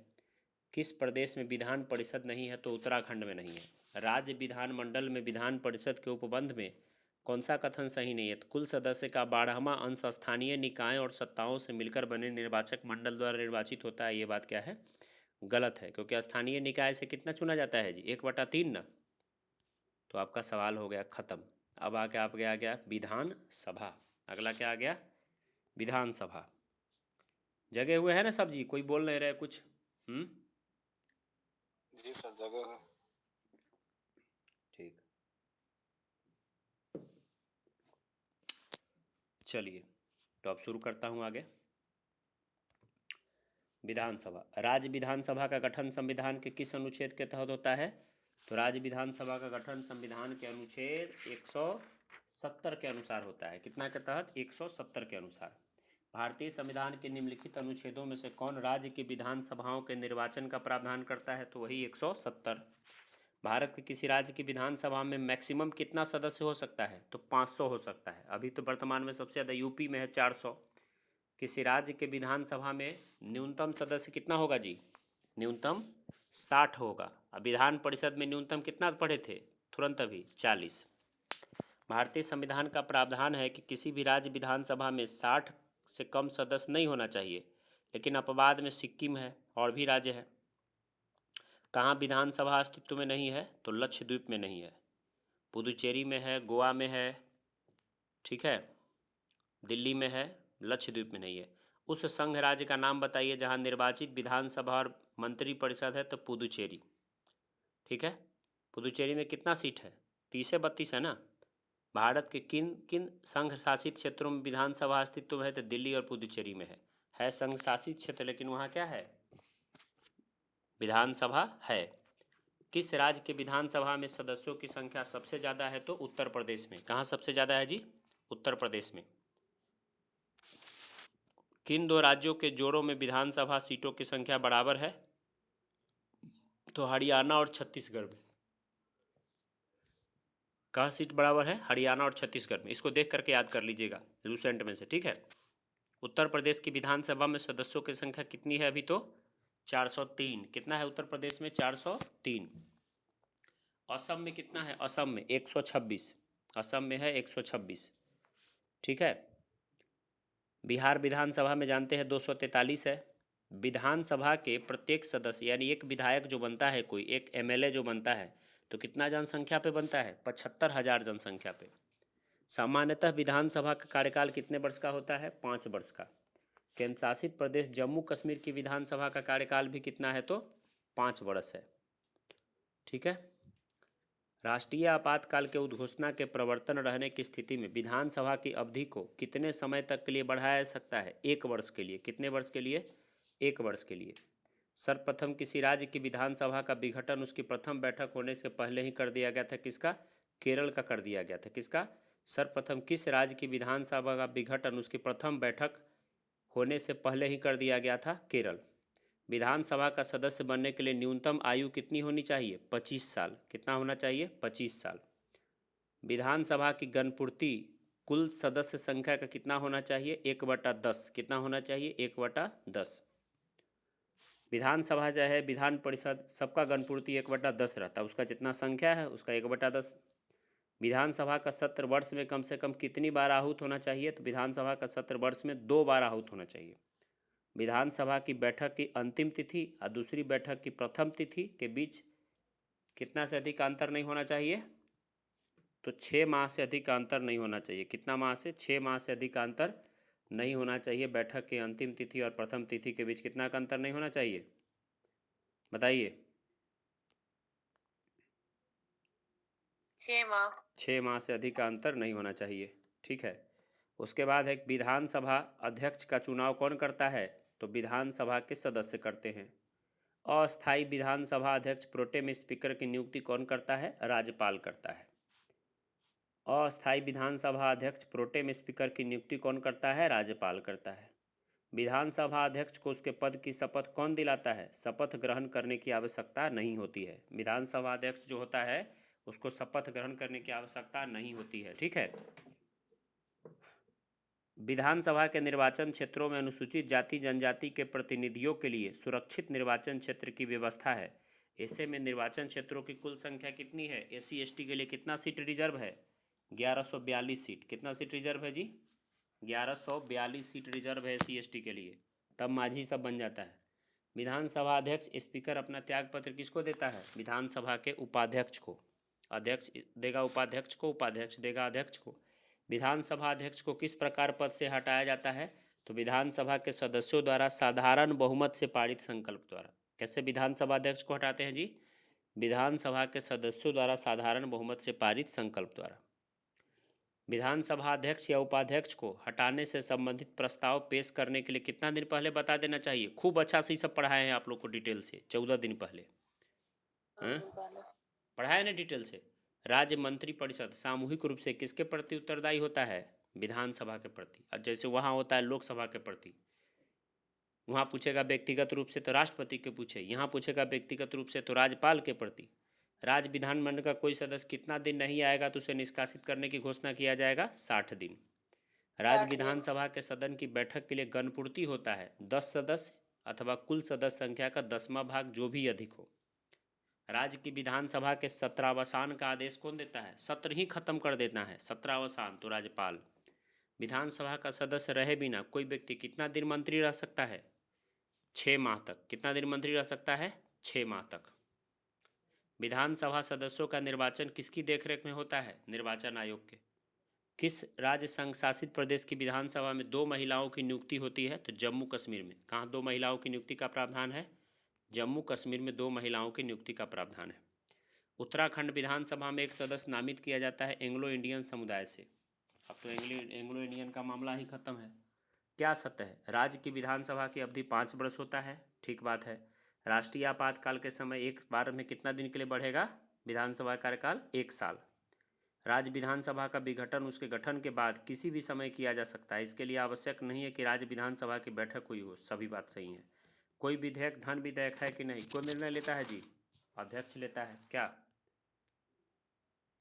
S1: किस प्रदेश में विधान परिषद नहीं है? तो उत्तराखंड में नहीं है। राज्य विधानमंडल में विधान परिषद के उपबंध में कौन सा कथन सही नहीं है? तो कुल सदस्य का 12वां अंश स्थानीय निकायों और सत्ताओं से मिलकर बने निर्वाचक मंडल द्वारा निर्वाचित होता है। ये बात क्या है? गलत है, क्योंकि स्थानीय निकाय से कितना चुना जाता है जी? 1/3 ना। तो आपका सवाल हो गया खत्म। अब आके आपके आ गया विधान सभा। अगला क्या आ गया? विधानसभा। जगे हुए हैं ना सब जी? कोई बोल नहीं रहे कुछ?
S2: जी सर, जगह है।
S1: ठीक, चलिए तो अब शुरू करता हूँ आगे। विधानसभा। राज्य विधानसभा का गठन संविधान के किस अनुच्छेद के तहत होता है? तो राज्य विधानसभा का गठन संविधान के अनुच्छेद 170 के अनुसार होता है। कितना के तहत? 170 के अनुसार। भारतीय संविधान के निम्नलिखित अनुच्छेदों में से कौन राज्य की विधानसभाओं के निर्वाचन का प्रावधान करता है? तो वही 170। भारत के किसी राज्य की विधानसभा में मैक्सिमम कितना सदस्य हो सकता है? तो 500 हो सकता है। अभी तो वर्तमान में सबसे ज़्यादा यूपी में है 400। किसी राज्य के विधानसभा में न्यूनतम सदस्य कितना होगा जी? न्यूनतम 60 होगा। अब विधान परिषद में न्यूनतम कितना पढ़े थे तुरंत अभी? 40। भारतीय संविधान का प्रावधान है कि किसी भी राज्य विधानसभा में 60 से कम सदस्य नहीं होना चाहिए, लेकिन अपवाद में सिक्किम है और भी राज्य है। कहाँ विधानसभा अस्तित्व में नहीं है? तो लक्षद्वीप में नहीं है, पुदुचेरी में है, गोवा में है, ठीक है, दिल्ली में है, लक्षद्वीप में नहीं है। उस संघ राज्य का नाम बताइए जहां निर्वाचित विधानसभा और मंत्रिपरिषद है? तो पुदुचेरी। ठीक है, पुदुचेरी में कितना सीट है? 30 है ना। भारत के किन किन संघ शासित क्षेत्रों में विधानसभा अस्तित्व में है? तो दिल्ली और पुदुचेरी में है संघ शासित क्षेत्र, लेकिन वहाँ क्या है? विधानसभा है। किस राज्य के विधानसभा में सदस्यों की संख्या सबसे ज़्यादा है? तो उत्तर प्रदेश में। कहाँ सबसे ज़्यादा है जी? उत्तर प्रदेश में। किन दो राज्यों के जोड़ों में विधानसभा सीटों की संख्या बराबर है? तो हरियाणा और छत्तीसगढ़ में। कहाँ सीट बराबर है? हरियाणा और छत्तीसगढ़ में। इसको देख करके याद कर लीजिएगा लूसेंट में से, ठीक है। उत्तर प्रदेश की विधानसभा में सदस्यों की संख्या कितनी है अभी? तो 403। कितना है उत्तर प्रदेश में? 403। असम में कितना है? असम में 126। असम में है 126, ठीक है। बिहार विधानसभा में जानते हैं 243 है। विधानसभा के प्रत्येक सदस्य यानी एक विधायक जो बनता है, कोई एक एमएलए जो बनता है, तो कितना जनसंख्या पे बनता है? 75,000 जनसंख्या पे। सामान्यतः विधानसभा का कार्यकाल कितने वर्ष का होता है? 5 वर्ष का। केंद्र शासित प्रदेश जम्मू कश्मीर की विधानसभा का कार्यकाल भी कितना है? तो 5 वर्ष है, ठीक है। राष्ट्रीय आपातकाल के उद्घोषणा के प्रवर्तन रहने की स्थिति में विधानसभा की अवधि को कितने समय तक के लिए बढ़ाया जा सकता है? 1 वर्ष के लिए। कितने वर्ष के लिए? 1 वर्ष के लिए। सर्वप्रथम किसी राज्य की विधानसभा का विघटन उसकी प्रथम बैठक होने से पहले ही कर दिया गया था। किसका? केरल का कर दिया गया था। किसका? सर्वप्रथम किस राज्य की विधानसभा का विघटन उसकी प्रथम बैठक होने से पहले ही कर दिया गया था? केरल। विधानसभा का सदस्य बनने के लिए न्यूनतम आयु कितनी होनी चाहिए? 25 साल। कितना होना चाहिए? 25 साल। विधानसभा की गणपूर्ति कुल सदस्य संख्या का कितना होना चाहिए? 1/10। कितना होना चाहिए? 1/10। विधानसभा जो है, विधान परिषद, सबका गणपूर्ति 1/10 रहता है। उसका जितना संख्या है उसका 1/10। विधानसभा का सत्र वर्ष में कम से कम कितनी बार आहूत होना चाहिए? तो विधानसभा का सत्र वर्ष में 2 बार आहूत होना चाहिए। विधानसभा की बैठक की अंतिम तिथि और दूसरी बैठक की प्रथम तिथि के बीच कितना से अधिक अंतर नहीं होना चाहिए? तो 6 माह से अधिक का अंतर नहीं होना चाहिए। कितना माह से? 6 माह से अधिक का अंतर नहीं होना चाहिए। बैठक की अंतिम तिथि और प्रथम तिथि के बीच कितना का अंतर नहीं होना चाहिए? बताइए। 6 माह से अधिक का अंतर नहीं होना चाहिए। ठीक है। उसके बाद है विधानसभा अध्यक्ष का चुनाव कौन करता है? तो विधानसभा के सदस्य करते हैं। अस्थायी विधानसभा अध्यक्ष प्रोटेम स्पीकर की नियुक्ति कौन करता है? राज्यपाल करता है। अस्थायी विधानसभा अध्यक्ष प्रोटेम स्पीकर की नियुक्ति कौन करता है? राज्यपाल करता है। विधानसभा अध्यक्ष को उसके पद की शपथ कौन दिलाता है? शपथ ग्रहण करने की आवश्यकता नहीं होती है। विधानसभा अध्यक्ष जो होता है उसको शपथ ग्रहण करने की आवश्यकता नहीं होती है। ठीक है। विधानसभा के निर्वाचन क्षेत्रों में अनुसूचित जाति जनजाति के प्रतिनिधियों के लिए सुरक्षित निर्वाचन क्षेत्र की व्यवस्था है। ऐसे में निर्वाचन क्षेत्रों की कुल संख्या कितनी है? SC ST के लिए कितना सीट रिजर्व है? 1142 सीट। कितना सीट रिजर्व है जी? 1142 सीट रिजर्व है SC ST के लिए। तब माझी सब बन जाता है। विधानसभा अध्यक्ष स्पीकर अपना त्यागपत्र किसको देता है? विधानसभा के उपाध्यक्ष को। अध्यक्ष देगा उपाध्यक्ष को, उपाध्यक्ष देगा अध्यक्ष को। विधानसभा अध्यक्ष को किस प्रकार पद से हटाया जाता है? तो विधानसभा के सदस्यों द्वारा साधारण बहुमत से पारित संकल्प द्वारा। कैसे विधानसभा अध्यक्ष को हटाते हैं जी? विधानसभा के सदस्यों द्वारा साधारण बहुमत से पारित संकल्प द्वारा। विधानसभा अध्यक्ष या उपाध्यक्ष को हटाने से संबंधित प्रस्ताव पेश करने के लिए कितना दिन पहले बता देना चाहिए? खूब अच्छा से सब पढ़ाए हैं आप लोग को डिटेल से, 14 दिन पहले पढ़ाया है ना डिटेल से। राज्य मंत्री परिषद सामूहिक रूप से किसके प्रति उत्तरदायी होता है? विधानसभा के प्रति। और जैसे वहाँ होता है लोकसभा के प्रति, वहाँ पूछेगा व्यक्तिगत रूप से तो राष्ट्रपति के पूछे, यहाँ पूछेगा व्यक्तिगत रूप से तो राज्यपाल के प्रति। राज्य विधानमंडल का कोई सदस्य कितना दिन नहीं आएगा तो उसे निष्कासित करने की घोषणा किया जाएगा? 60 दिन। राज्य विधानसभा के सदन की बैठक के लिए गणपूर्ति होता है 10 सदस्य अथवा कुल सदस्य संख्या का 10वां भाग जो भी अधिक हो। राज्य की विधानसभा के सत्रावसान का आदेश कौन देता है? सत्र ही खत्म कर देना है, सत्रावसान तो राज्यपाल। विधानसभा का सदस्य रहे बिना कोई व्यक्ति कितना दिन मंत्री रह सकता है? 6 माह तक। कितना दिन मंत्री रह सकता है? 6 माह तक। विधानसभा सदस्यों का निर्वाचन किसकी देखरेख में होता है? निर्वाचन आयोग के। किस राज्य संघ शासित प्रदेश की विधानसभा में 2 महिलाओं की नियुक्ति होती है? तो जम्मू कश्मीर में। कहाँ 2 महिलाओं की नियुक्ति का प्रावधान है? जम्मू कश्मीर में 2 महिलाओं की नियुक्ति का प्रावधान है। उत्तराखंड विधानसभा में एक सदस्य नामित किया जाता है एंग्लो इंडियन समुदाय से। अब तो एंग्लो इंडियन का मामला ही खत्म है। क्या सत्य है? राज्य की विधानसभा की अवधि 5 वर्ष होता है। ठीक बात है। राष्ट्रीय आपातकाल के समय एक बार में कितना दिन के लिए बढ़ेगा? विधानसभा कार्यकाल 1 साल। राज्य विधानसभा का विघटन उसके गठन के बाद किसी भी समय किया जा सकता है। इसके लिए आवश्यक नहीं है कि राज्य विधानसभा की बैठक हुई हो। सभी बात सही है। कोई विधेयक धन विधेयक है कि नहीं? कौन निर्णय लेता है जी? अध्यक्ष लेता है। क्या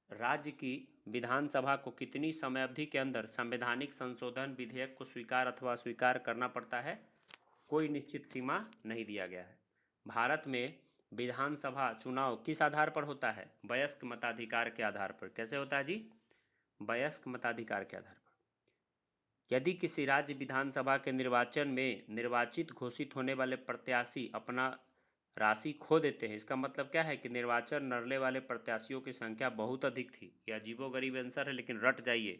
S1: राज्य की विधानसभा को कितनी समय अवधि के अंदर संवैधानिक संशोधन विधेयक को स्वीकार अथवा अस्वीकार करना पड़ता है? कोई निश्चित सीमा नहीं दिया गया है। भारत में विधानसभा चुनाव किस आधार पर होता है? वयस्क मताधिकार के आधार पर। कैसे होता है जी? वयस्क मताधिकार के आधार पर। यदि किसी राज्य विधानसभा के निर्वाचन में निर्वाचित घोषित होने वाले प्रत्याशी अपना राशि खो देते हैं, इसका मतलब क्या है कि निर्वाचन लड़ने वाले प्रत्याशियों की संख्या बहुत अधिक थी। यह अजीबोगरीब आंसर है लेकिन रट जाइए,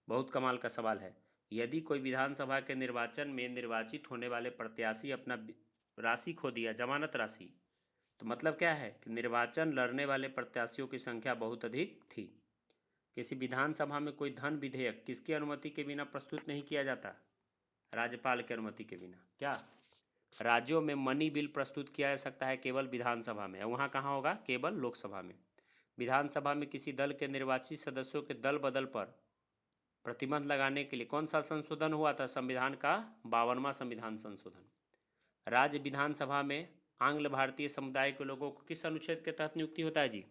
S1: बहुत कमाल का सवाल है। यदि कोई विधानसभा के निर्वाचन में निर्वाचित होने वाले प्रत्याशी अपना राशि खो दिया, जमानत राशि, तो मतलब क्या है कि निर्वाचन लड़ने वाले प्रत्याशियों की संख्या बहुत अधिक थी। किसी विधानसभा में कोई धन विधेयक किसकी अनुमति के बिना प्रस्तुत नहीं किया जाता? राज्यपाल की अनुमति के बिना। क्या राज्यों में मनी बिल प्रस्तुत किया जा सकता है? केवल विधानसभा में। वहाँ कहाँ होगा? केवल लोकसभा में। विधानसभा में किसी दल के निर्वाचित सदस्यों के दल बदल पर प्रतिबंध लगाने के लिए कौन सा संशोधन हुआ था? संविधान का 52वां संविधान संशोधन। राज्य विधानसभा में आंग्ल भारतीय समुदाय के लोगों को किस अनुच्छेद के तहत नियुक्ति होता है जी?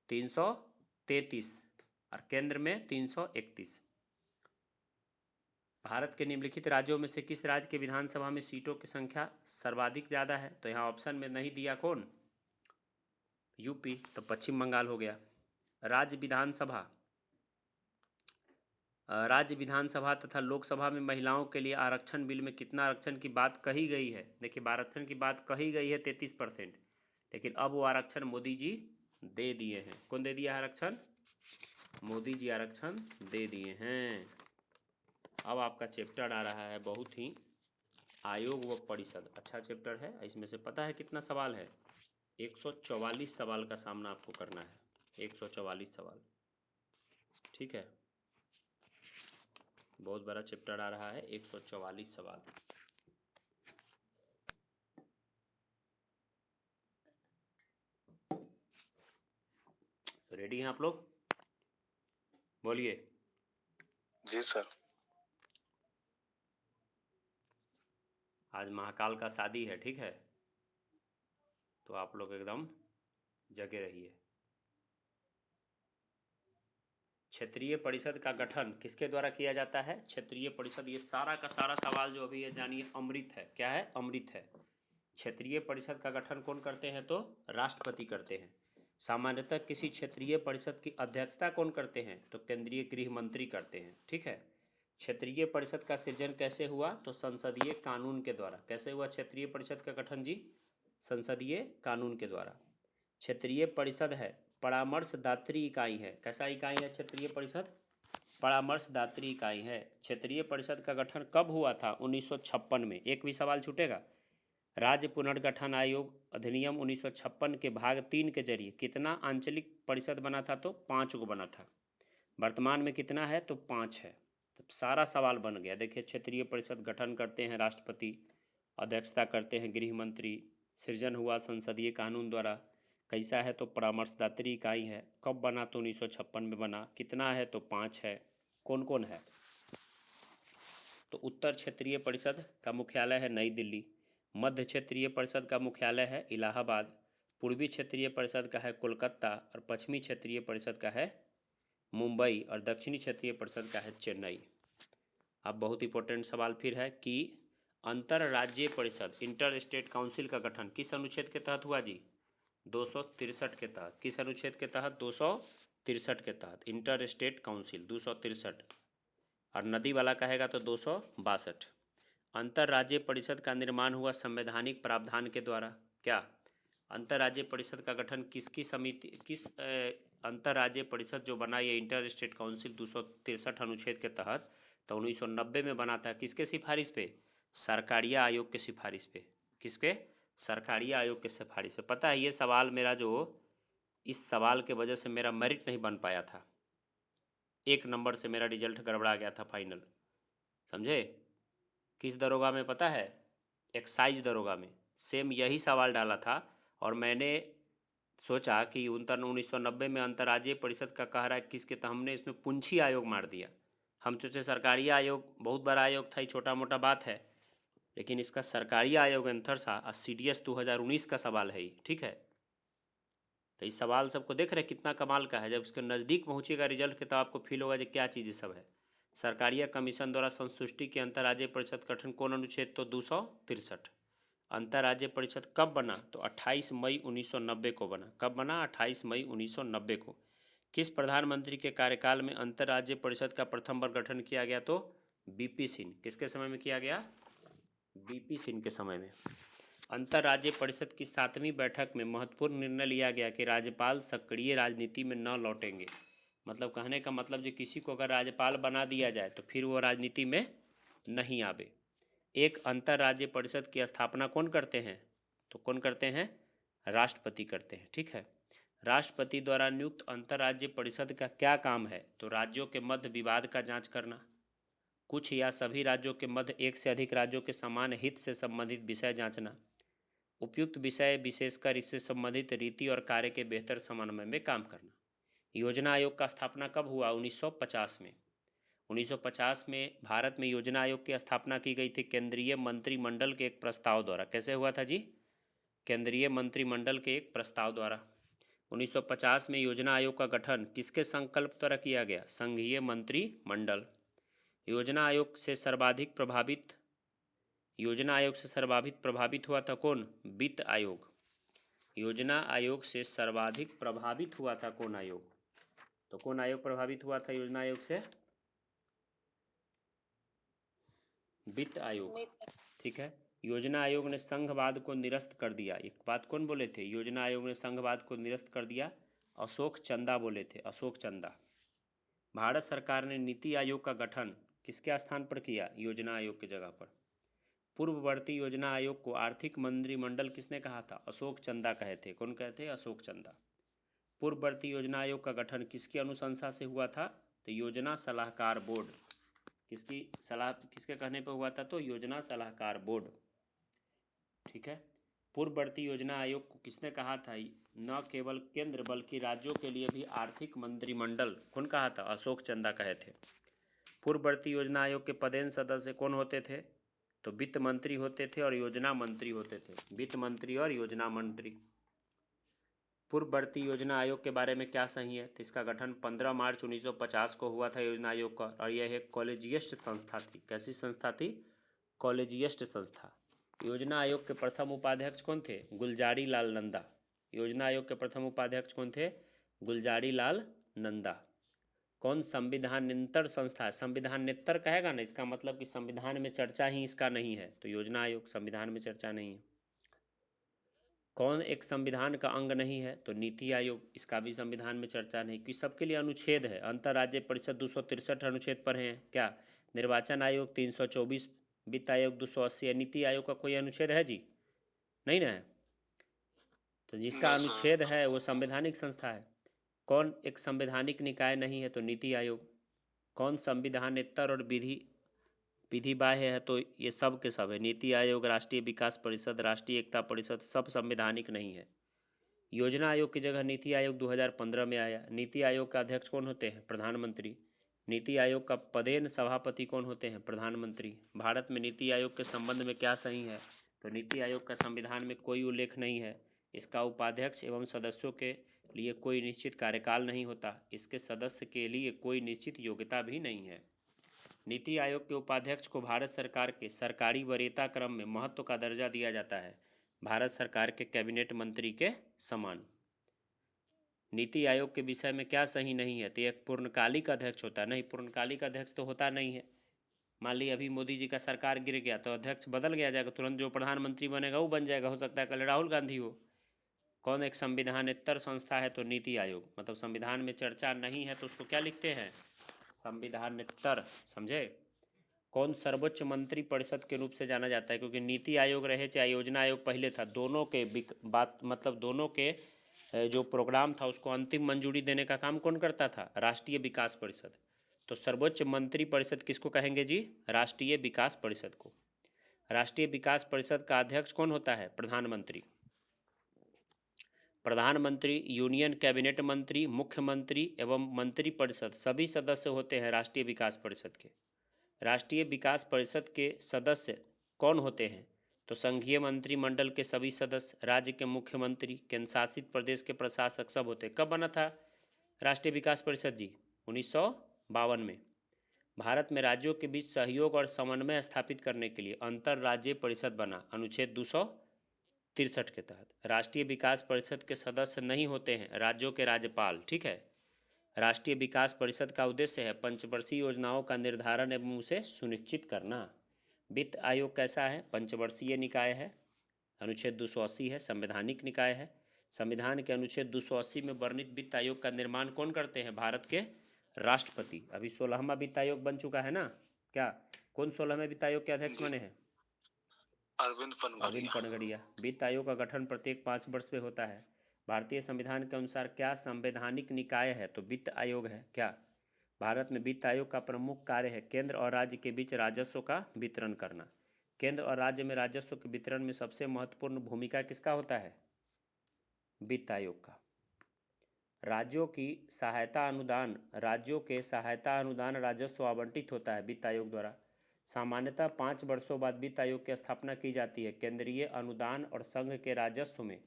S1: 333 और केंद्र में 331। भारत के निम्नलिखित राज्यों में से किस राज्य के विधानसभा में सीटों की संख्या सर्वाधिक ज़्यादा है? तो यहाँ ऑप्शन में नहीं दिया कौन? यूपी, तो पश्चिम बंगाल हो गया। राज्य विधानसभा तथा लोकसभा में महिलाओं के लिए आरक्षण बिल में कितना आरक्षण की बात कही गई है? देखिए, आरक्षण की बात कही गई है 33%, लेकिन अब वो आरक्षण मोदी जी दे दिए हैं। कौन दे दिया आरक्षण? मोदी जी आरक्षण दे दिए हैं। अब आपका चैप्टर आ रहा है बहुत ही आयोग व परिषद, अच्छा चैप्टर है। इसमें से पता है कितना सवाल है? 144 सवाल का सामना आपको करना है, 144 सवाल, ठीक है। बहुत बड़ा चैप्टर आ रहा है, 144 सवाल। रेडी हैं आप लोग? बोलिए।
S2: जी सर।
S1: आज महाकाल का शादी है, ठीक है, तो आप लोग एकदम जगे रहिए। क्षेत्रीय परिषद का गठन किसके द्वारा किया जाता है? क्षेत्रीय परिषद, ये सारा का सारा सवाल जो अभी है जानिए अमृत है। क्या है? अमृत है। क्षेत्रीय परिषद का गठन कौन करते हैं? तो राष्ट्रपति करते हैं। सामान्यतः किसी क्षेत्रीय परिषद की अध्यक्षता कौन करते हैं? तो केंद्रीय गृह मंत्री करते हैं, ठीक है। क्षेत्रीय परिषद का सृजन कैसे हुआ? तो संसदीय कानून के द्वारा। कैसे हुआ क्षेत्रीय परिषद का गठन जी? संसदीय कानून के द्वारा। क्षेत्रीय परिषद है परामर्शदात्री इकाई है। कैसा इकाई है क्षेत्रीय परिषद? परामर्शदात्री इकाई है। क्षेत्रीय परिषद का गठन कब हुआ था? 1956 में। एक भी सवाल छूटेगा? राज्य पुनर्गठन आयोग अधिनियम 1956 के भाग 3 के जरिए कितना आंचलिक परिषद बना था? तो 5 को बना था। वर्तमान में कितना है? तो 5 है। तो सारा सवाल बन गया। देखिए, क्षेत्रीय परिषद गठन करते हैं राष्ट्रपति, अध्यक्षता करते हैं गृह मंत्री, सृजन हुआ संसदीय कानून द्वारा। कैसा है? तो परामर्शदात्री इकाई है। कब बना? तो 1956 में बना। कितना है? तो 5 है। कौन कौन है? तो उत्तर क्षेत्रीय परिषद का मुख्यालय है नई दिल्ली, मध्य क्षेत्रीय परिषद का मुख्यालय है इलाहाबाद, पूर्वी क्षेत्रीय परिषद का है कोलकाता, और पश्चिमी क्षेत्रीय परिषद का है मुंबई, और दक्षिणी क्षेत्रीय परिषद का है चेन्नई। अब बहुत इंपॉर्टेंट सवाल फिर है कि अंतर्राज्यीय परिषद, इंटर स्टेट काउंसिल का गठन किस अनुच्छेद के तहत हुआ जी? 263 के तहत। किस अनुच्छेद के तहत? 263 के तहत इंटर स्टेट काउंसिल 263, और नदी वाला कहेगा तो 262। अंतर्राज्यीय परिषद का निर्माण हुआ संवैधानिक प्रावधान के द्वारा। क्या? अंतर्राज्यीय परिषद का गठन किसकी समिति, अंतर्राज्यीय परिषद जो बना ये इंटर स्टेट काउंसिल 263 अनुच्छेद के तहत, तो 1990 में बना था। किसके सिफारिश पे? सरकारिया आयोग के सिफारिश पे। किसके? सरकारिया आयोग के सिफारिश पे। पता है ये सवाल मेरा जो, इस सवाल के वजह से मेरा मेरिट नहीं बन पाया था, 1 नंबर से मेरा रिजल्ट गड़बड़ा गया था फाइनल, समझे? किस दरोगा में पता है? एक्साइज दरोगा में सेम यही सवाल डाला था, और मैंने सोचा कि 1990 में अंतर्राज्यीय परिषद का कह रहा है किसके, तो हमने इसमें पुंछी आयोग मार दिया। हम सोचे सरकारी आयोग बहुत बड़ा आयोग था, ये छोटा मोटा बात है, लेकिन इसका सरकारी आयोग आंसर था, और CDS 2019 का सवाल है ये, ठीक है। तो इस सवाल सबको देख रहे कितना कमाल का है। जब इसके नज़दीक पहुँचेगा रिजल्ट के, तो आपको फील होगा कि क्या चीज़ सब है। सरकारिया कमीशन द्वारा संतुष्टि के अंतर्राज्यीय परिषद गठन कौन अनुच्छेद? तो 263। अंतर्राज्यीय परिषद कब बना? तो 28 मई 1990 को बना। कब बना? 28 मई 1990 को। किस प्रधानमंत्री के कार्यकाल में अंतर्राज्यीय परिषद का प्रथम बार गठन किया गया? तो BP सिंह। किसके समय में किया गया? BP सिंह के समय में। अंतर्राज्यीय परिषद की 7वीं बैठक में महत्वपूर्ण निर्णय लिया गया कि राज्यपाल सक्रिय राजनीति में न लौटेंगे। मतलब कहने का मतलब जो किसी को अगर राज्यपाल बना दिया जाए तो फिर वो राजनीति में नहीं आवे। एक अंतर्राज्यीय परिषद की स्थापना कौन करते हैं? तो कौन करते हैं? राष्ट्रपति करते हैं, ठीक है। राष्ट्रपति द्वारा नियुक्त अंतर्राज्यीय परिषद का क्या काम है? तो राज्यों के मध्य विवाद का जांच करना, कुछ या सभी राज्यों के मध्य एक से अधिक राज्यों के समान हित से संबंधित विषय जांचना, उपयुक्त विषय विशेषकर इससे संबंधित रीति और कार्य के बेहतर समन्वय में काम करना। योजना आयोग का स्थापना कब हुआ? 1950 में। 1950 में भारत में योजना आयोग की स्थापना की गई थी केंद्रीय मंत्रिमंडल के एक प्रस्ताव द्वारा। कैसे हुआ था जी? केंद्रीय मंत्रिमंडल के एक प्रस्ताव द्वारा। 1950 में योजना आयोग का गठन किसके संकल्प द्वारा किया गया? संघीय मंत्रिमंडल। योजना आयोग से सर्वाधिक प्रभावित हुआ था कौन? वित्त आयोग। योजना आयोग से सर्वाधिक प्रभावित हुआ था कौन आयोग? तो कौन आयोग प्रभावित हुआ था योजना आयोग से? वित्त आयोग। ठीक है। योजना आयोग ने संघवाद को निरस्त कर दिया, एक बात कौन बोले थे? योजना आयोग ने संघवाद को निरस्त कर दिया, अशोक चंदा बोले थे, अशोक चंदा। भारत सरकार ने नीति आयोग का गठन किसके स्थान पर किया? योजना आयोग की जगह पर। पूर्ववर्ती योजना आयोग को आर्थिक मंत्रिमंडल किसने कहा था? अशोक चंदा कहे थे। कौन कहे थे? अशोक चंदा। पूर्ववर्ती योजना आयोग का गठन किसकी अनुशंसा से हुआ था? तो योजना सलाहकार बोर्ड। किसकी सलाह, किसके कहने पर हुआ था? तो योजना सलाहकार बोर्ड। ठीक है। पूर्ववर्ती योजना आयोग को किसने कहा था? न केवल केंद्र बल्कि राज्यों के लिए भी आर्थिक मंत्रिमंडल। कौन कहा था? अशोक चंदा कहे थे। पूर्ववर्ती योजना आयोग के पदेन सदस्य कौन होते थे? तो वित्त मंत्री होते थे और योजना मंत्री होते थे। वित्त मंत्री और योजना मंत्री। पूर्ववर्ती योजना आयोग के बारे में क्या सही है? तो इसका गठन 15 मार्च 1950 को हुआ था योजना आयोग का, और यह एक कॉलेजियस्ट संस्था थी। कैसी संस्था थी? कॉलेजियस्ट संस्था। योजना आयोग के प्रथम उपाध्यक्ष कौन थे? गुलजारी लाल नंदा। योजना आयोग के प्रथम उपाध्यक्ष कौन थे? गुलजारी लाल नंदा। कौन संविधानेतर संस्था है? संविधानेतर कहेगा ना, इसका मतलब कि संविधान में चर्चा ही इसका नहीं है, तो योजना आयोग संविधान में चर्चा नहीं है। कौन एक संविधान का अंग नहीं है? तो नीति आयोग, इसका भी संविधान में चर्चा नहीं, कि सबके लिए अनुच्छेद है। अंतर्राज्य परिषद 263 अनुच्छेद पर है क्या? निर्वाचन आयोग 324, वित्त आयोग 280 है। नीति आयोग का कोई अनुच्छेद है जी? नहीं ना है। तो जिसका
S2: नहीं सर।
S1: अनुच्छेद है वो संवैधानिक संस्था है। कौन एक संवैधानिक निकाय नहीं है? तो नीति आयोग। कौन संविधानेतर और विधि बाह्य है? तो ये सब के सब है। नीति आयोग, राष्ट्रीय विकास परिषद, राष्ट्रीय एकता परिषद, सब संवैधानिक नहीं है। योजना आयोग की जगह नीति आयोग 2015 में आया। नीति आयोग का अध्यक्ष कौन होते हैं? प्रधानमंत्री। नीति आयोग का पदेन सभापति कौन होते हैं? प्रधानमंत्री। भारत में नीति आयोग के संबंध में क्या सही है? तो नीति आयोग का संविधान में कोई उल्लेख नहीं है। इसका उपाध्यक्ष एवं सदस्यों के लिए कोई निश्चित कार्यकाल नहीं होता। इसके सदस्य के लिए कोई निश्चित योग्यता भी नहीं है। नीति आयोग के उपाध्यक्ष को भारत सरकार के सरकारी वरीयता क्रम में महत्व का दर्जा दिया जाता है, भारत सरकार के कैबिनेट मंत्री के समान। नीति आयोग के विषय में क्या सही नहीं है? तो एक पूर्णकालिक अध्यक्ष होता नहीं। पूर्णकालिक अध्यक्ष तो होता नहीं है। मान ली अभी मोदी जी का सरकार गिर गया तो अध्यक्ष बदल गया जाएगा, तुरंत जो प्रधानमंत्री बनेगा वो बन जाएगा। हो सकता है कल राहुल गांधी हो। कौन एक संविधानेतर संस्था है? तो नीति आयोग। मतलब संविधान में चर्चा नहीं है तो उसको क्या लिखते हैं? संविधानेतर। समझे? कौन सर्वोच्च मंत्री परिषद के रूप से जाना जाता है? क्योंकि नीति आयोग रहे चाहे योजना आयोग पहले था, दोनों के बात मतलब दोनों के जो प्रोग्राम था उसको अंतिम मंजूरी देने का काम कौन करता था? राष्ट्रीय विकास परिषद। तो सर्वोच्च मंत्री परिषद किसको कहेंगे जी? राष्ट्रीय विकास परिषद को। राष्ट्रीय विकास परिषद का अध्यक्ष कौन होता है? प्रधानमंत्री। प्रधानमंत्री, यूनियन कैबिनेट मंत्री, मुख्यमंत्री एवं मंत्री परिषद सभी सदस्य होते हैं राष्ट्रीय विकास परिषद के। राष्ट्रीय विकास परिषद के सदस्य कौन होते हैं? तो संघीय मंत्रिमंडल के सभी सदस्य, राज्य के मुख्यमंत्री, केंद्र शासित प्रदेश के प्रशासक सब होते हैं। कब बना था राष्ट्रीय विकास परिषद जी? 1952 में। भारत में राज्यों के बीच सहयोग और समन्वय स्थापित करने के लिए अंतर्राज्यीय परिषद बना अनुच्छेद 263 के तहत। राष्ट्रीय विकास परिषद के सदस्य नहीं होते हैं राज्यों के राज्यपाल। ठीक है। राष्ट्रीय विकास परिषद का उद्देश्य है पंचवर्षीय योजनाओं का निर्धारण एवं उसे सुनिश्चित करना। वित्त आयोग कैसा है? पंचवर्षीय निकाय है, अनुच्छेद 280 है, संवैधानिक निकाय है। संविधान के अनुच्छेद 280 में वर्णित वित्त आयोग का निर्माण कौन करते हैं? भारत के राष्ट्रपति। अभी 16वां वित्त आयोग बन चुका है ना? क्या कौन 16वें वित्त आयोग के अध्यक्ष
S2: जी,
S1: बने हैं?
S2: अरविंद
S1: अरविंद
S2: पनघड़िया।
S1: पनगड़िया। वित्त आयोग का गठन प्रत्येक 5 वर्ष में होता है। भारतीय संविधान के अनुसार क्या संवैधानिक निकाय है? तो वित्त आयोग है। क्या भारत में वित्त आयोग का प्रमुख कार्य है केंद्र और राज्य के बीच राजस्व का वितरण करना। केंद्र और राज्य में राजस्व के वितरण में सबसे महत्वपूर्ण भूमिका किसका होता है? वित्त आयोग का। राज्यों के सहायता अनुदान राजस्व आवंटित होता है वित्त आयोग द्वारा। सामान्यतः 5 वर्षों बाद वित्त आयोग की स्थापना की जाती है केंद्रीय अनुदान और संघ के राजस्व में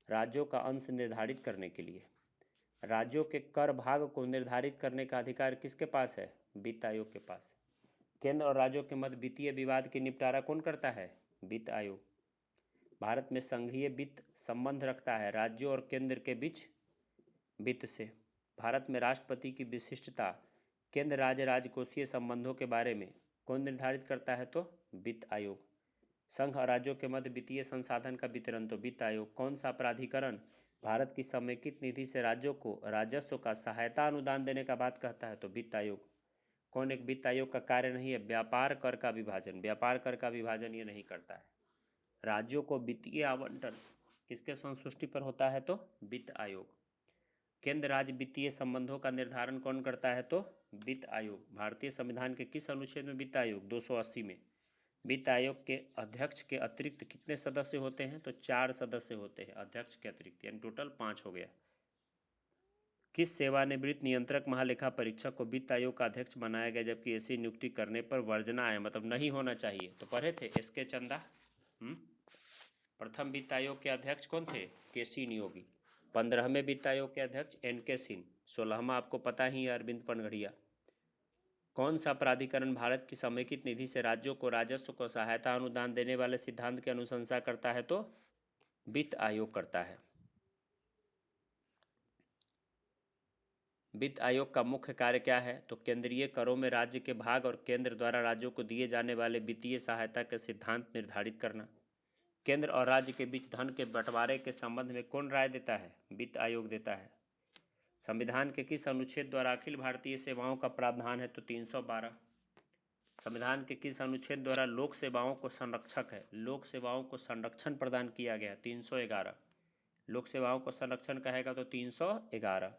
S1: राज्यों का अंश निर्धारित करने के लिए। राज्यों के कर भाग को निर्धारित करने का अधिकार किसके पास है? वित्त आयोग के पास। केंद्र और राज्यों के मध्य वित्तीय विवाद की निपटारा कौन करता है? वित्त आयोग। भारत में संघीय वित्त संबंध रखता है राज्यों और केंद्र के बीच वित्त से। भारत में राष्ट्रपति की विशिष्टता केंद्र राज्य राजकोषीय संबंधों के बारे में कौन निर्धारित करता है? तो वित्त आयोग। संघ और राज्यों के मध्य वित्तीय संसाधन का वितरण तो वित्त आयोग। कौन सा प्राधिकरण भारत की समेकित निधि से राज्यों को राजस्व का सहायता अनुदान देने का बात कहता है? तो वित्त आयोग। कौन एक वित्त आयोग का कार्य नहीं है? व्यापार कर का विभाजन। व्यापार कर का विभाजन ये नहीं करता है। राज्यों को वित्तीय आवंटन किसके संतुष्टि पर होता है? तो वित्त आयोग। केंद्र राज्य वित्तीय संबंधों का निर्धारण कौन करता है? तो वित्त आयोग। भारतीय संविधान के किस अनुच्छेद में वित्त आयोग? 280 में। वित्त आयोग के अध्यक्ष के अतिरिक्त कितने सदस्य होते हैं? तो 4 सदस्य होते हैं अध्यक्ष के अतिरिक्त, यानी टोटल 5 हो गया। किस सेवानिवृत्त नियंत्रक महालेखा परीक्षक को वित्त आयोग का अध्यक्ष बनाया गया जबकि ऐसी नियुक्ति करने पर वर्जना है, मतलब नहीं होना चाहिए? तो पढ़े थे एस.के. चंदा। प्रथम वित्त आयोग के अध्यक्ष कौन थे? के.सी. नियोगी। 15वें वित्त आयोग के अध्यक्ष एन.के. सिंह। 16वां आपको पता ही है, अरविंद पनघड़िया। कौन सा प्राधिकरण भारत की समेकित निधि से राज्यों को राजस्व को सहायता अनुदान देने वाले सिद्धांत की अनुशंसा करता है? तो वित्त आयोग करता है। वित्त आयोग का मुख्य कार्य क्या है? तो केंद्रीय करों में राज्य के भाग और केंद्र द्वारा राज्यों को दिए जाने वाले वित्तीय सहायता के सिद्धांत निर्धारित करना। केंद्र और राज्य के बीच धन के बंटवारे के संबंध में कौन राय देता है? वित्त आयोग देता है। संविधान के किस अनुच्छेद द्वारा अखिल भारतीय सेवाओं का प्रावधान है? तो 312। संविधान के किस अनुच्छेद द्वारा लोक सेवाओं को संरक्षक है? लोक सेवाओं को संरक्षण प्रदान किया गया 311। लोक सेवाओं को संरक्षण कहेगा तो 311।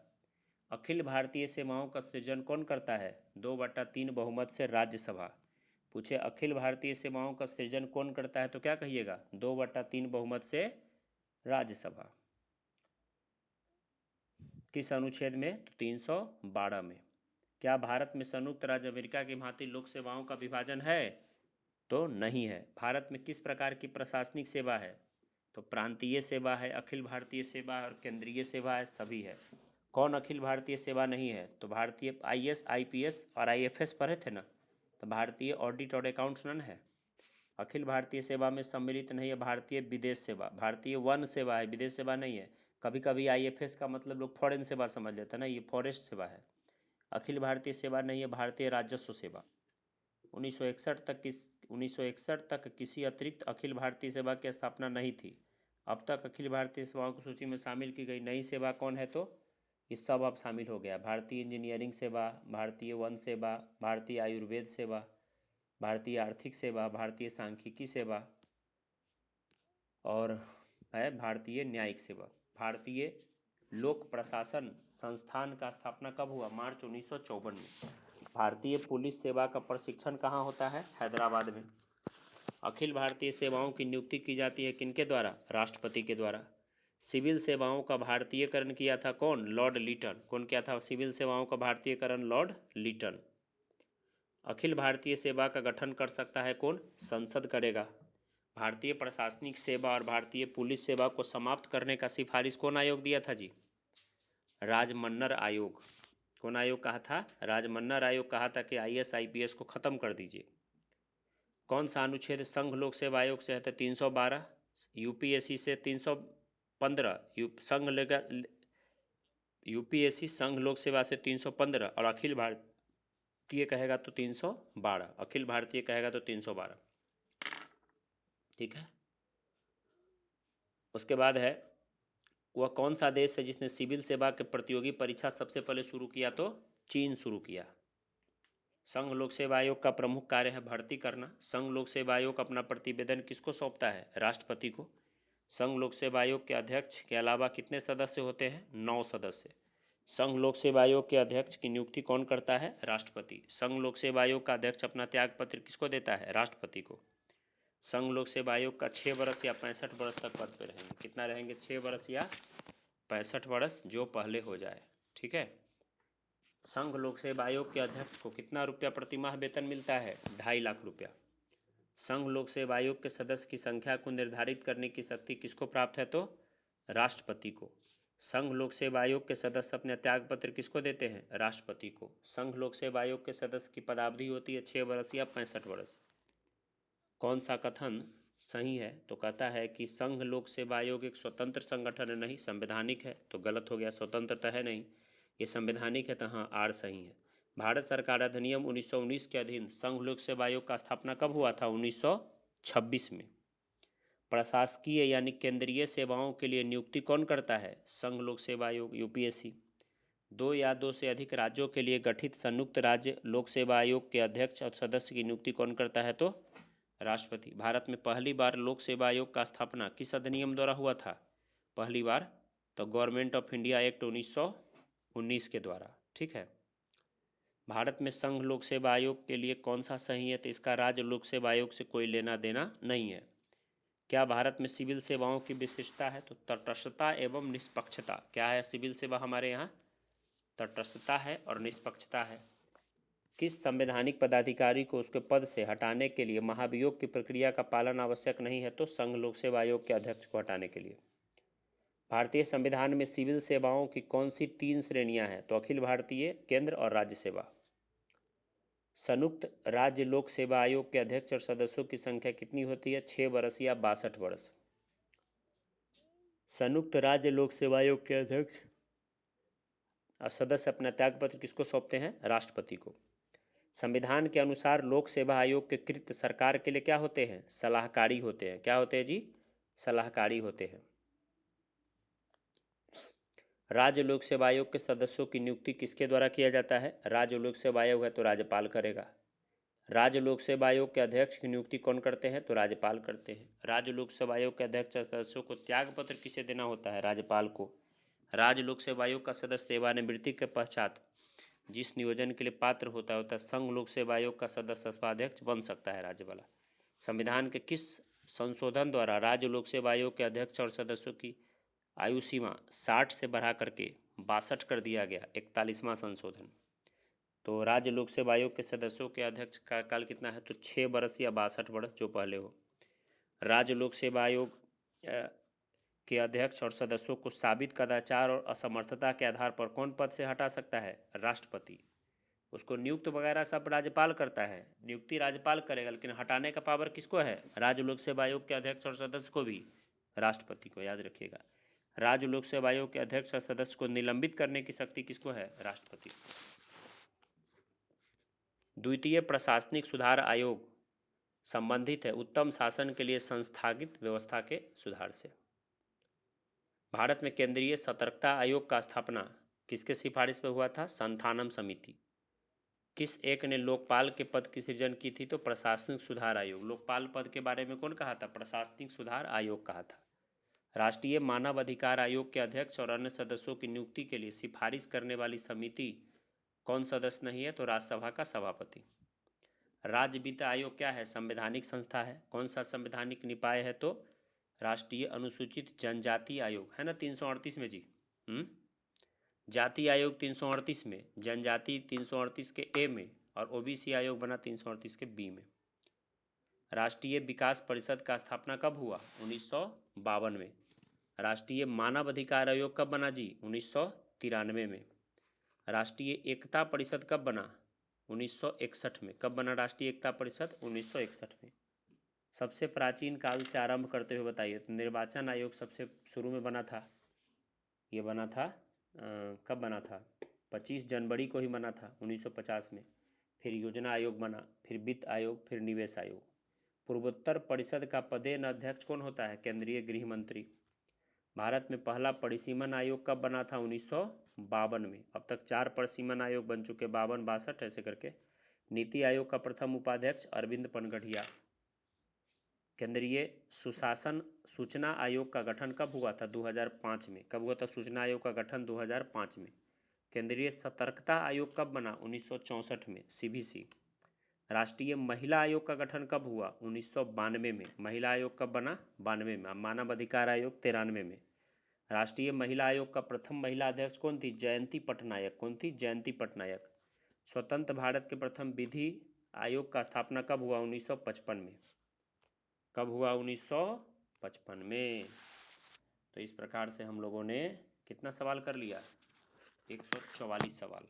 S1: अखिल भारतीय सेवाओं का सृजन कौन करता है? 2/3 बहुमत से राज्यसभा। पूछे अखिल भारतीय सेवाओं का सृजन कौन करता है तो क्या कहिएगा? 2/3 बहुमत से राज्यसभा। किस अनुच्छेद में? तो 312 में। क्या भारत में संयुक्त राज्य अमेरिका की भांति लोक सेवाओं का विभाजन है? तो नहीं है। भारत में किस प्रकार की प्रशासनिक सेवा है? तो प्रांतीय सेवा है, अखिल भारतीय सेवा है और केंद्रीय सेवा है, सभी है। कौन अखिल भारतीय सेवा नहीं है? तो भारतीय आईएएस, आईपीएस और आईएफएस पढ़े थे ना, तो भारतीय ऑडिट और अकाउंट्स नन है। अखिल भारतीय सेवा में सम्मिलित नहीं है भारतीय विदेश सेवा। भारतीय वन सेवा है, विदेश सेवा नहीं है। कभी कभी आईएफएस का मतलब लोग फॉरेन सेवा समझ लेते हैं ना, ये फॉरेस्ट सेवा है। अखिल भारतीय सेवा नहीं है भारतीय राजस्व सेवा। 1961 तक किसी अतिरिक्त अखिल भारतीय सेवा की स्थापना नहीं थी। अब तक अखिल भारतीय सेवाओं की सूची में शामिल की गई नई सेवा कौन है? तो ये सब अब शामिल हो गया। भारतीय इंजीनियरिंग सेवा, भारतीय वन सेवा, भारतीय आयुर्वेद सेवा, भारतीय आर्थिक सेवा, भारतीय सांख्यिकी सेवा और है भारतीय न्यायिक सेवा। भारतीय लोक प्रशासन संस्थान का स्थापना कब हुआ? मार्च 1954 में। भारतीय पुलिस सेवा का प्रशिक्षण कहाँ होता है? हैदराबाद में। अखिल भारतीय सेवाओं की नियुक्ति की जाती है किनके द्वारा? राष्ट्रपति के द्वारा। सिविल सेवाओं का भारतीयकरण किया था कौन? Lord Lytton. कौन किया था सिविल सेवाओं का भारतीयकरण? Lord Lytton. अखिल भारतीय सेवा का गठन कर सकता है कौन? संसद करेगा। भारतीय प्रशासनिक सेवा और भारतीय पुलिस सेवा को समाप्त करने का सिफारिश कौन आयोग दिया था जी? राजमन्नर आयोग। कौन आयोग कहा था? राजमन्नर आयोग कहा था कि आईएएस आईपीएस को ख़त्म कर दीजिए। कौन सा अनुच्छेद संघ लोक सेवा आयोग से है? 312। यूपीएससी से 315। यूपीएससी संघ लोक सेवा से 315 और अखिल भारतीय कहेगा तो 312। अखिल भारतीय कहेगा तो 312। ठीक है। उसके बाद है वह कौन सा देश है जिसने सिविल सेवा के प्रतियोगी परीक्षा सबसे पहले शुरू किया? तो चीन शुरू किया। संघ लोक सेवा आयोग का प्रमुख कार्य है भर्ती करना। संघ लोक सेवा आयोग अपना प्रतिवेदन किसको सौंपता है? राष्ट्रपति को। संघ लोक सेवा आयोग के अध्यक्ष के अलावा कितने सदस्य होते हैं? 9 सदस्य। संघ लोक सेवा आयोग के अध्यक्ष की नियुक्ति कौन करता है? राष्ट्रपति। संघ लोक सेवा आयोग का अध्यक्ष अपना त्यागपत्र किसको देता है? राष्ट्रपति को। संघ लोक सेवा आयोग का 6 वर्ष या 65 वर्ष तक पद पर रहेंगे। कितना रहेंगे? 6 वर्ष या 65 वर्ष, जो पहले हो जाए। ठीक है। संघ लोक सेवा आयोग के अध्यक्ष को कितना रुपया प्रतिमाह वेतन मिलता है? 2.5 लाख रुपया। संघ लोक सेवा आयोग के सदस्य की संख्या को निर्धारित करने की शक्ति किसको प्राप्त है? तो राष्ट्रपति को। संघ लोक सेवा आयोग के सदस्य अपने त्यागपत्र किसको देते हैं? राष्ट्रपति को। संघ लोक सेवा आयोग के सदस्य की पदावधि होती है 6 वर्ष या 65 वर्ष। कौन सा कथन सही है? तो कहता है कि संघ लोक सेवा आयोग एक स्वतंत्र संगठन है, नहीं संवैधानिक है। तो गलत हो गया, स्वतंत्र तो है नहीं। ये संवैधानिक है तो हाँ आर सही है। भारत सरकार अधिनियम 1919 के अधीन संघ लोक सेवा आयोग का स्थापना कब हुआ था? 1926 में। प्रशासकीय यानी केंद्रीय सेवाओं के लिए नियुक्ति कौन करता है? संघ लोक सेवा आयोग यूपीएससी। दो या दो से अधिक राज्यों के लिए गठित संयुक्त राज्य लोक सेवा आयोग के अध्यक्ष और सदस्य की नियुक्ति कौन करता है? तो राष्ट्रपति। भारत में पहली बार लोक सेवा आयोग का स्थापना किस अधिनियम द्वारा हुआ था? पहली बार तो गवर्नमेंट ऑफ इंडिया एक्ट 1919 के द्वारा। ठीक है। भारत में संघ लोक सेवा आयोग के लिए कौन सा सही है? तो इसका राज्य लोक सेवा आयोग से कोई लेना देना नहीं है। क्या भारत में सिविल सेवाओं की विशिष्टता है? तो तटस्थता एवं निष्पक्षता। क्या है सिविल सेवा हमारे यहाँ? तटस्थता है और निष्पक्षता है। किस संवैधानिक पदाधिकारी को उसके पद से हटाने के लिए महाभियोग की प्रक्रिया का पालन आवश्यक नहीं है? तो संघ लोक सेवा आयोग के अध्यक्ष को हटाने के लिए। भारतीय संविधान में सिविल सेवाओं की कौन सी 3 श्रेणियां हैं? तो अखिल भारतीय, केंद्र और राज्य सेवा। संयुक्त राज्य लोक सेवा आयोग के अध्यक्ष और सदस्यों की संख्या कितनी होती है? 6 वर्ष या 62 वर्ष। संयुक्त राज्य लोक सेवा आयोग के अध्यक्ष और सदस्य अपना त्यागपत्र किसको सौंपते हैं? राष्ट्रपति को। संविधान के अनुसार लोक सेवा आयोग के कृत्य सरकार के लिए क्या होते हैं? सलाहकारी होते हैं। क्या होते हैं जी? सलाहकारी होते हैं। राज्य लोक सेवा आयोग के सदस्यों की नियुक्ति किसके द्वारा किया जाता है? राज्य लोक सेवा आयोग है तो राज्यपाल करेगा। राज्य लोक सेवा आयोग के अध्यक्ष की नियुक्ति कौन करते हैं? तो राज्यपाल करते हैं। राज्य लोक सेवा आयोग के अध्यक्ष सदस्यों को त्यागपत्र किसे देना होता है? राज्यपाल को। राज्य लोक सेवा आयोग का सदस्य सेवानिवृत्ति के पश्चात जिस नियोजन के लिए पात्र होता है संघ लोक सेवा आयोग का सदस्य सभाध्यक्ष बन सकता है, राज्य वाला। संविधान के किस संशोधन द्वारा राज्य लोक सेवा आयोग के अध्यक्ष और सदस्यों की आयु सीमा 60 से बढ़ा करके 62 कर दिया गया? 41वां संशोधन। तो राज्य लोक सेवा आयोग के सदस्यों के अध्यक्ष का काल कितना है? तो 6 वर्ष या 62 वर्ष जो पहले हो। राज्य लोक सेवा आयोग के अध्यक्ष और सदस्यों को साबित कदाचार और असमर्थता के आधार पर कौन पद से हटा सकता है? राष्ट्रपति। उसको नियुक्त वगैरह सब राज्यपाल करता है, नियुक्ति राज्यपाल करेगा, लेकिन हटाने का पावर किसको है? राज्य लोक सेवा आयोग के अध्यक्ष और सदस्य को भी, राष्ट्रपति को, याद रखिएगा। राज्य लोक सेवा आयोग के अध्यक्ष और सदस्य को निलंबित करने की शक्ति किसको है? राष्ट्रपति को। द्वितीय प्रशासनिक सुधार आयोग संबंधित है उत्तम शासन के लिए संस्थागत व्यवस्था के सुधार से। भारत में केंद्रीय सतर्कता आयोग का स्थापना किसके सिफारिश पर हुआ था? संथानम समिति। किस एक ने लोकपाल के पद की सृजन की थी? तो प्रशासनिक सुधार आयोग। लोकपाल पद के बारे में कौन कहा था? प्रशासनिक सुधार आयोग कहा था। राष्ट्रीय मानव अधिकार आयोग के अध्यक्ष और अन्य सदस्यों की नियुक्ति के लिए सिफारिश करने वाली समिति कौन सदस्य नहीं है? तो राज्यसभा का सभापति। राज्य वित्त आयोग क्या है? संवैधानिक संस्था है। कौन सा संवैधानिक निकाय है? तो राष्ट्रीय अनुसूचित जनजाति आयोग है ना, 338 में जी। जाति आयोग 338 में, जनजाति 338 के ए में, और ओबीसी आयोग बना 338 के बी में। राष्ट्रीय विकास परिषद का स्थापना कब हुआ? 1952 में। राष्ट्रीय मानव अधिकार आयोग कब बना जी? 1993 में। राष्ट्रीय एकता परिषद कब बना? 1961 में। कब बना राष्ट्रीय एकता परिषद? 1961 में। सबसे प्राचीन काल से आरंभ करते हुए बताइए। तो निर्वाचन आयोग सबसे शुरू में बना था, ये बना था कब बना था? 25 जनवरी को ही बना था 1950 में। फिर योजना आयोग बना, फिर वित्त आयोग, फिर निवेश आयोग। पूर्वोत्तर परिषद का पदेन अध्यक्ष कौन होता है? केंद्रीय गृह मंत्री। भारत में पहला परिसीमन आयोग कब बना था? 1952 में। अब तक 4 परिसीमन आयोग बन चुके, 52, 62 ऐसे करके। नीति आयोग का प्रथम उपाध्यक्ष अरविंद पनगढ़िया। केंद्रीय सुशासन सूचना आयोग का गठन कब हुआ था? 2005 में। कब हुआ था सूचना आयोग का गठन? 2005 में। केंद्रीय सतर्कता आयोग कब बना? 1964 में, सीबीसी। राष्ट्रीय महिला आयोग का गठन कब हुआ? 1992 में। महिला आयोग कब बना? 92 में। मानव अधिकार आयोग 93 में। राष्ट्रीय महिला आयोग का प्रथम महिला अध्यक्ष कौन थी? जयंती पटनायक। कौन थी? जयंती पटनायक। स्वतंत्र भारत के प्रथम विधि आयोग का स्थापना कब हुआ? 1955 में। कब हुआ? 1955 में। तो इस प्रकार से हम लोगों ने कितना सवाल कर लिया? 144 सवाल।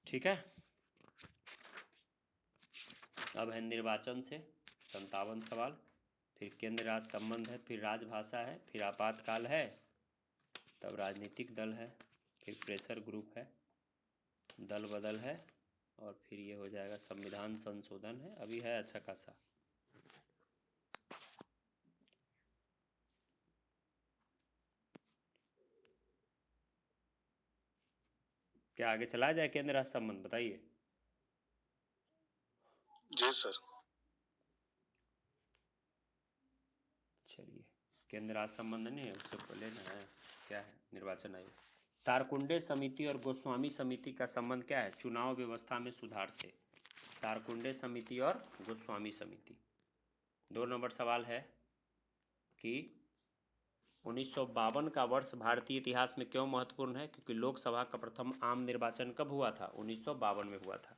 S1: ठीक है। अब है निर्वाचन से 57 सवाल, फिर केंद्र राज्य संबंध है, फिर राजभाषा है, फिर आपातकाल है, तब राजनीतिक दल है। फिर प्रेशर ग्रुप है, दल बदल है, और फिर ये हो जाएगा संविधान संशोधन है। अभी है अच्छा खासा। क्या आगे चला जाए केंद्र राज्य संबंध, बताइए।
S2: जी सर।
S1: चलिए, केंद्र राज्य संबंध नहीं है, उससे पहले ना है क्या है, निर्वाचन आयोग। तारकुंडे समिति और गोस्वामी समिति का संबंध क्या है? चुनाव व्यवस्था में सुधार से। तारकुंडे समिति और गोस्वामी समिति। 2 नंबर सवाल है कि 1952 का वर्ष भारतीय इतिहास में क्यों महत्वपूर्ण है? क्योंकि लोकसभा का प्रथम आम निर्वाचन कब हुआ था? 1952 में हुआ था।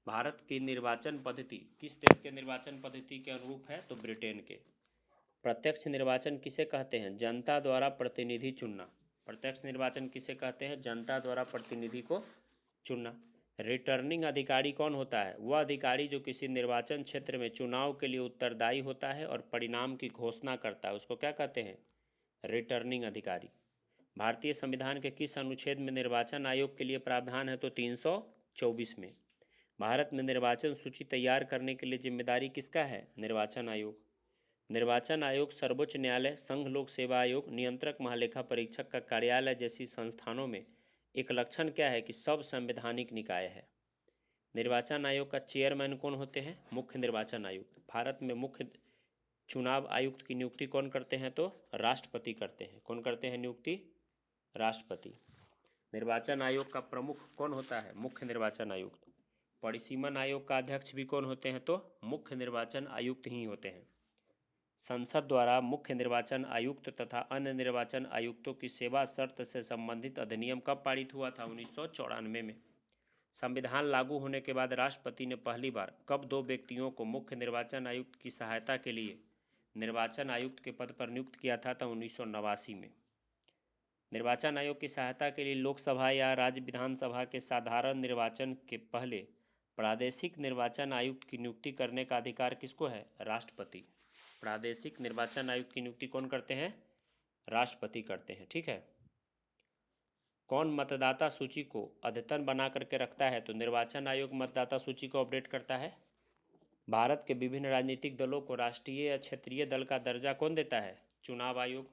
S1: भारत की निर्वाचन पद्धति किस देश के निर्वाचन पद्धति के अनुरूप है? तो ब्रिटेन के। प्रत्यक्ष निर्वाचन किसे कहते हैं? जनता द्वारा प्रतिनिधि चुनना। प्रत्यक्ष निर्वाचन किसे कहते हैं? जनता द्वारा प्रतिनिधि को चुनना। रिटर्निंग अधिकारी कौन होता है? वह अधिकारी जो किसी निर्वाचन क्षेत्र में चुनाव के लिए उत्तरदायी होता है और परिणाम की घोषणा करता है, उसको क्या कहते हैं? रिटर्निंग अधिकारी। भारतीय संविधान के किस अनुच्छेद में निर्वाचन आयोग के लिए प्रावधान है? तो 324 में। भारत में निर्वाचन सूची तैयार करने के लिए जिम्मेदारी किसका है? निर्वाचन आयोग। निर्वाचन आयोग सर्वोच्च न्यायालय, संघ लोक सेवा आयोग, नियंत्रक महालेखा परीक्षक का कार्यालय जैसी संस्थानों में एक लक्षण क्या है? कि सब संवैधानिक निकाय है। निर्वाचन आयोग का चेयरमैन कौन होते हैं? मुख्य निर्वाचन आयुक्त। भारत में मुख्य चुनाव आयुक्त की नियुक्ति कौन करते हैं? तो राष्ट्रपति करते हैं। कौन करते हैं नियुक्ति? राष्ट्रपति। निर्वाचन आयोग का प्रमुख कौन होता है? मुख्य निर्वाचन आयुक्त। परिसीमन आयोग का अध्यक्ष भी कौन होते हैं? तो मुख्य निर्वाचन आयुक्त ही होते हैं। संसद द्वारा मुख्य निर्वाचन आयुक्त तथा अन्य निर्वाचन आयुक्तों की सेवा शर्त से संबंधित अधिनियम कब पारित हुआ था? 1994 में। संविधान लागू होने के बाद राष्ट्रपति ने पहली बार कब 2 व्यक्तियों को मुख्य निर्वाचन आयुक्त की सहायता के लिए निर्वाचन आयुक्त के पद पर नियुक्त किया था? 1989 में। निर्वाचन आयोग की सहायता के लिए लोकसभा या राज्य विधानसभा के साधारण निर्वाचन के पहले प्रादेशिक निर्वाचन आयुक्त की नियुक्ति करने का अधिकार किसको है? राष्ट्रपति। प्रादेशिक निर्वाचन आयुक्त की नियुक्ति कौन करते हैं? राष्ट्रपति करते हैं। ठीक है। कौन मतदाता सूची को अद्यतन बना करके रखता है? तो निर्वाचन आयोग मतदाता सूची को अपडेट करता है। भारत के विभिन्न राजनीतिक दलों को राष्ट्रीय या क्षेत्रीय दल का दर्जा कौन देता है? चुनाव आयोग।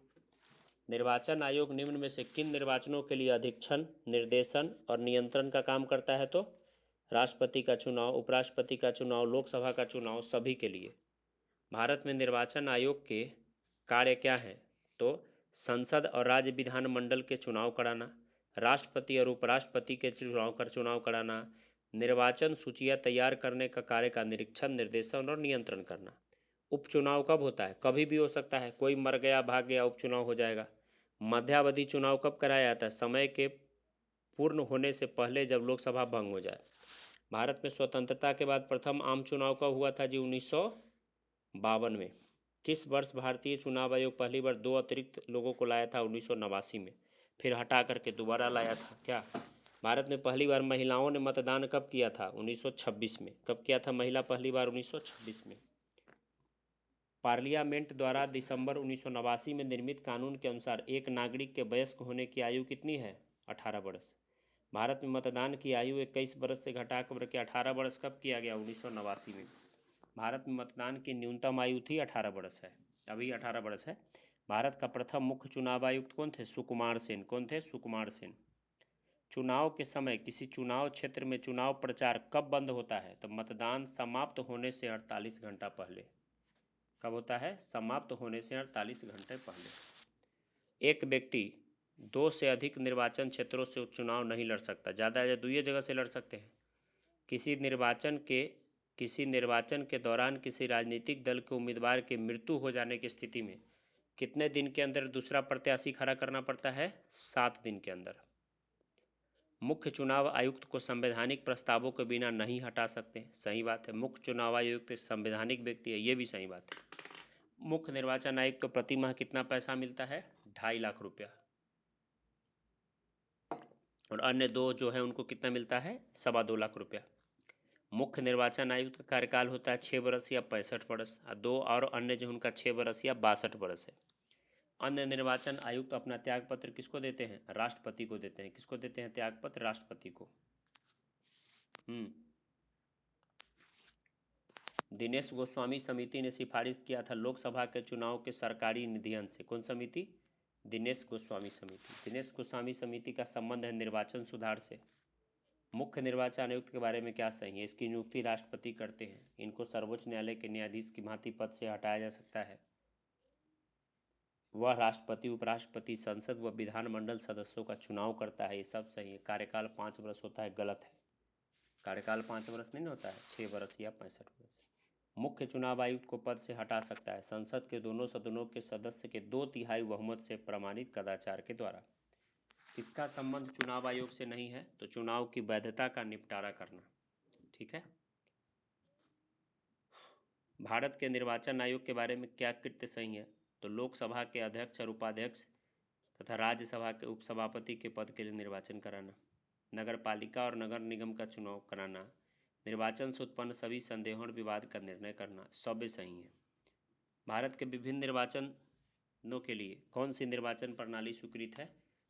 S1: निर्वाचन आयोग निम्न में से किन निर्वाचनों के लिए अधीक्षण, निर्देशन और नियंत्रण का काम करता है? तो राष्ट्रपति का चुनाव, उपराष्ट्रपति का चुनाव, लोकसभा का चुनाव, सभी के लिए। भारत में निर्वाचन आयोग के कार्य क्या हैं? तो संसद और राज्य विधानमंडल के चुनाव कराना, राष्ट्रपति और उपराष्ट्रपति के चुनाव कराना, निर्वाचन सूचियाँ तैयार करने का कार्य का निरीक्षण, निर्देशन और नियंत्रण करना। उपचुनाव कब होता है? कभी भी हो सकता है, कोई मर गया, भाग गया, उपचुनाव हो जाएगा। मध्यावधि चुनाव कब कराया जाता है? समय के पूर्ण होने से पहले, जब लोकसभा भंग हो जाए। भारत में स्वतंत्रता के बाद प्रथम आम चुनाव कब हुआ था? जी 1952 में। किस वर्ष भारतीय चुनाव आयोग पहली बार 2 अतिरिक्त लोगों को लाया था? 1989 में। फिर हटा करके दोबारा लाया था। क्या भारत में पहली बार महिलाओं ने मतदान कब किया था? 1926 में। कब किया था महिला पहली बार? 1926 में। पार्लियामेंट द्वारा दिसंबर 1989 में निर्मित कानून के अनुसार एक नागरिक के वयस्क होने की आयु कितनी है? 18 वर्ष। भारत में मतदान की आयु 21 वर्ष से घटाकर के 18 वर्ष कब किया गया? 1989 में। भारत में मतदान की न्यूनतम आयु थी 18 वर्ष है, अभी 18 वर्ष है। भारत का प्रथम मुख्य चुनाव आयुक्त कौन थे? सुकुमार सेन। कौन थे? सुकुमार सेन। चुनाव के समय किसी चुनाव क्षेत्र में चुनाव प्रचार कब बंद होता है? तो मतदान समाप्त होने से 48 घंटा पहले। कब होता है? समाप्त होने से 48 घंटे पहले। एक व्यक्ति 2 से अधिक निर्वाचन क्षेत्रों से चुनाव नहीं लड़ सकता, ज़्यादा या 2 जगह से लड़ सकते हैं। किसी निर्वाचन के दौरान किसी राजनीतिक दल के उम्मीदवार की मृत्यु हो जाने की स्थिति में कितने दिन के अंदर दूसरा प्रत्याशी खड़ा करना पड़ता है? 7 दिन के अंदर। मुख्य चुनाव आयुक्त को संवैधानिक प्रस्तावों के बिना नहीं हटा सकते। सही बात है, मुख्य चुनाव आयुक्त संवैधानिक व्यक्ति है, ये भी सही बात है। मुख्य निर्वाचन आयुक्त को प्रति माह कितना पैसा मिलता है? 2.5 लाख रुपया। और अन्य 2 जो है उनको कितना मिलता है? 2.25 लाख रुपया। मुख्य निर्वाचन आयुक्त का कार्यकाल होता है 6 वर्ष या 65 वर्ष, और 2 और अन्य जो उनका 6 वर्ष या 62 वर्ष है। अन्य निर्वाचन आयुक्त अपना त्यागपत्र किसको देते हैं? राष्ट्रपति को देते हैं। किसको देते हैं त्यागपत्र? राष्ट्रपति को। दिनेश गोस्वामी समिति ने सिफारिश किया था लोकसभा के चुनाव के सरकारी निधियन से। कौन समिति? दिनेश गोस्वामी समिति। दिनेश गोस्वामी समिति का संबंध है निर्वाचन सुधार से। मुख्य निर्वाचन आयुक्त के बारे में क्या सही है? इसकी नियुक्ति राष्ट्रपति करते हैं। इनको सर्वोच्च न्यायालय के न्यायाधीश की भांति पद से हटाया जा सकता है। वह राष्ट्रपति, उपराष्ट्रपति, संसद व विधानमंडल सदस्यों का चुनाव करता है। ये सब सही है। कार्यकाल 5 वर्ष होता है, गलत है। कार्यकाल 5 वर्ष नहीं होता है, 6 वर्ष या 65 वर्ष। मुख्य चुनाव आयुक्त को पद से हटा सकता है संसद के दोनों सदनों के सदस्य के 2/3 बहुमत से प्रमाणित कदाचार के द्वारा। किसका संबंध चुनाव आयोग से नहीं है? तो चुनाव की वैधता का निपटारा करना। ठीक है। भारत के निर्वाचन आयोग के बारे में क्या कृत्य सही है? तो लोकसभा के अध्यक्ष और उपाध्यक्ष तथा राज्यसभा के उपसभापति के पद के लिए निर्वाचन कराना, नगर पालिका और नगर निगम का चुनाव कराना, निर्वाचन से उत्पन्न सभी संदेहों और विवाद का निर्णय करना, सब सही है। भारत के विभिन्न निर्वाचनों के लिए कौन सी निर्वाचन प्रणाली स्वीकृत है?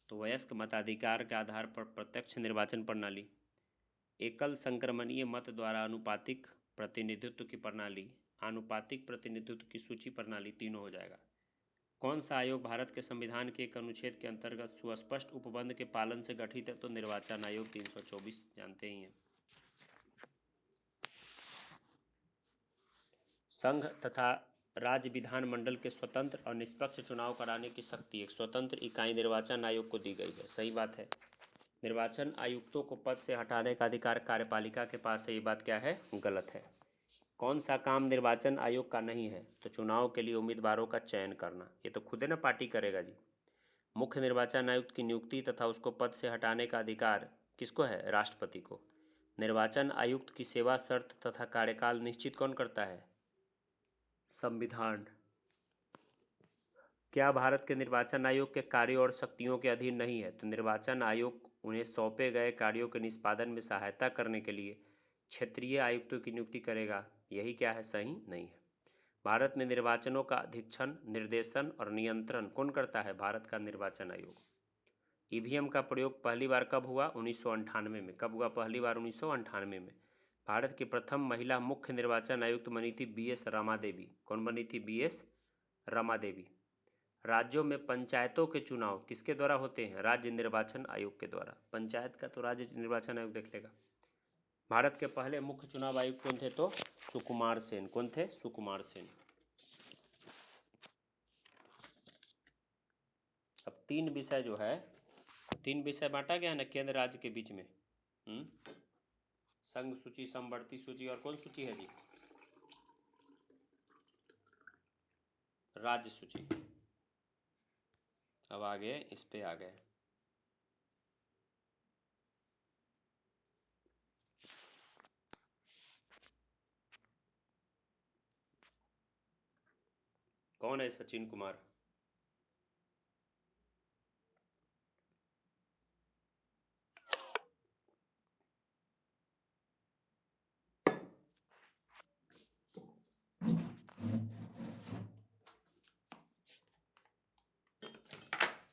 S1: तो वयस्क मताधिकार के आधार पर प्रत्यक्ष निर्वाचन प्रणाली, एकल संक्रमणीय मत द्वारा अनुपातिक प्रतिनिधित्व की प्रणाली, आनुपातिक प्रतिनिधित्व की सूची प्रणाली, तीनों हो जाएगा। कौन सा आयोग भारत के संविधान के एक अनुच्छेद के अंतर्गत सुस्पष्ट उपबंध के पालन से गठित है? तो निर्वाचन आयोग 324 जानते ही हैं। संघ तथा राज्य विधानमंडल के स्वतंत्र और निष्पक्ष चुनाव कराने की शक्ति एक स्वतंत्र इकाई निर्वाचन आयोग को दी गई है। सही बात है। निर्वाचन आयुक्तों को पद से हटाने का अधिकार कार्यपालिका के पास है। ये बात क्या है? गलत है। कौन सा काम निर्वाचन आयोग का नहीं है? तो चुनाव के लिए उम्मीदवारों का चयन करना। ये तो खुद है ना, पार्टी करेगा जी। मुख्य निर्वाचन आयुक्त की नियुक्ति तथा उसको पद से हटाने का अधिकार किसको है? राष्ट्रपति को। निर्वाचन आयुक्त की सेवा शर्त तथा कार्यकाल निश्चित कौन करता है? संविधान। क्या भारत के निर्वाचन आयोग के कार्यों और शक्तियों के अधीन नहीं है? तो निर्वाचन आयोग उन्हें सौंपे गए कार्यों के निष्पादन में सहायता करने के लिए क्षेत्रीय आयुक्तों की नियुक्ति करेगा। यही क्या है? सही नहीं है। भारत में निर्वाचनों का अधीक्षण, निर्देशन और नियंत्रण कौन करता है? भारत का निर्वाचन आयोग। ईवीएम का प्रयोग पहली बार कब हुआ? 1998 में। कब हुआ पहली बार? 1998 में। भारत की प्रथम महिला मुख्य निर्वाचन आयुक्त बनी थी BS रमा देवी। कौन बनी थी? BS रमा देवी। राज्यों में पंचायतों के चुनाव किसके द्वारा होते हैं? राज्य निर्वाचन आयोग के द्वारा। पंचायत का तो राज्य निर्वाचन आयोग देख लेगा। भारत के पहले मुख्य चुनाव आयुक्त कौन थे? तो सुकुमार सेन। कौन थे? सुकुमार सेन। अब 3 विषय जो है, 3 विषय बांटा गया है ना केंद्र राज्य के बीच में। संघ सूची, समवर्ती सूची और कौन सूची है जी? राज्य सूची। अब आगे इस पे आ गए। कौन है सचिन कुमार?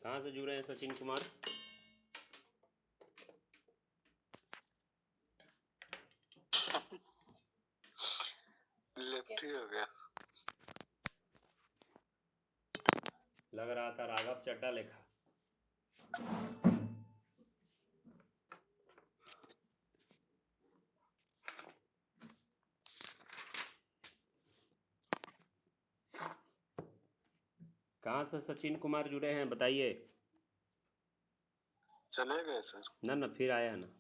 S1: कहाँ से जुड़े हैं सचिन कुमार?
S2: लेफ्टी हो गया।
S1: लग रहा था राघव चड्डा लेखा। कहाँ से सचिन कुमार जुड़े हैं बताइए?
S2: चले गए सर।
S1: ना ना, फिर आया है ना।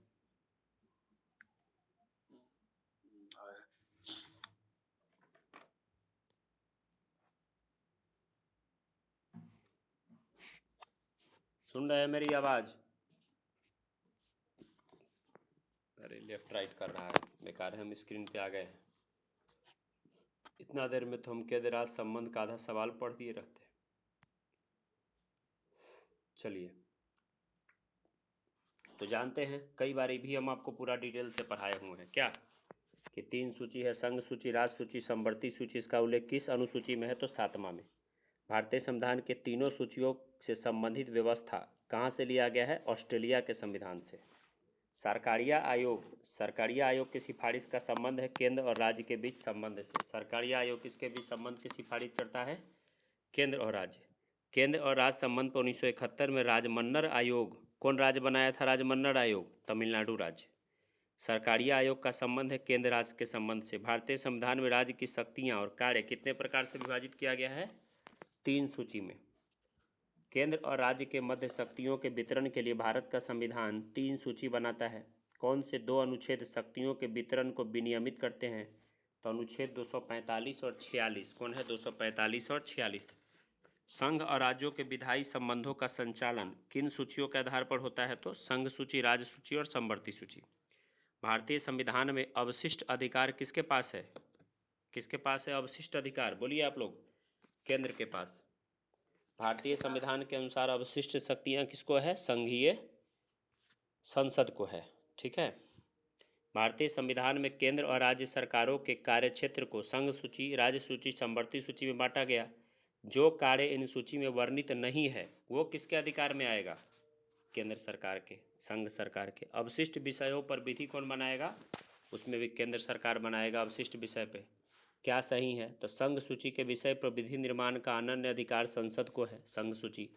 S1: सुन रहे हैं मेरी आवाज़? अरे लेफ्ट राइट कर रहा है, बेकार है। हम स्क्रीन पे आ गए हैं। इतना देर में तो हम केंद्र राज्य संबंध का आधा सवाल पढ़ दिए रहते। चलिए, तो जानते हैं, कई बार भी हम आपको पूरा डिटेल से पढ़ाए हुए हैं क्या, कि 3 सूची है, संघ सूची, राज्य सूची, समवर्ती सूची। इसका उल्लेख किस अनुसूची में है? तो 7वां में। भारतीय संविधान के तीनों सूचियों से संबंधित व्यवस्था कहाँ से लिया गया है? ऑस्ट्रेलिया के संविधान से। सरकारिया आयोग की सिफारिश का संबंध है केंद्र और राज्य के बीच संबंध से। सरकारिया आयोग किसके बीच संबंध की सिफारिश करता है? केंद्र और राज्य। केंद्र और राज्य संबंध पर 1971 में राजमन्नर आयोग, कौन राज्य बनाया था राजमन्नर आयोग? तमिलनाडु राज्य। सरकारिया आयोग का संबंध है केंद्र राज्य के संबंध से। भारतीय संविधान में राज्य की शक्तियाँ और कार्य कितने प्रकार से विभाजित किया गया है? 3 सूची में। केंद्र और राज्य के मध्य शक्तियों के वितरण के लिए भारत का संविधान 3 सूची बनाता है। कौन से 2 अनुच्छेद शक्तियों के वितरण को विनियमित करते हैं? तो अनुच्छेद 245 और 46। कौन है? 245 और 46। संघ और राज्यों के विधायी संबंधों का संचालन किन सूचियों के आधार पर होता है? तो संघ सूची, राज्य सूची और समवर्ती सूची। भारतीय संविधान में अवशिष्ट अधिकार किसके पास है? किसके पास है अवशिष्ट अधिकार? बोलिए आप लोग। केंद्र के पास। भारतीय संविधान के अनुसार अवशिष्ट शक्तियाँ किसको है? संघीय संसद को है। ठीक है। भारतीय संविधान में केंद्र और राज्य सरकारों के कार्य क्षेत्र को संघ सूची, राज्य सूची, समवर्ती सूची में बांटा गया। जो कार्य इन सूची में वर्णित नहीं है वो किसके अधिकार में आएगा? केंद्र सरकार के, संघ सरकार के। अवशिष्ट विषयों पर विधि कौन बनाएगा? उसमें भी केंद्र सरकार बनाएगा अवशिष्ट विषय पे। क्या सही है? तो संघ सूची के विषय पर विधि निर्माण का अनन्य अधिकार संसद को है, संघ सूची।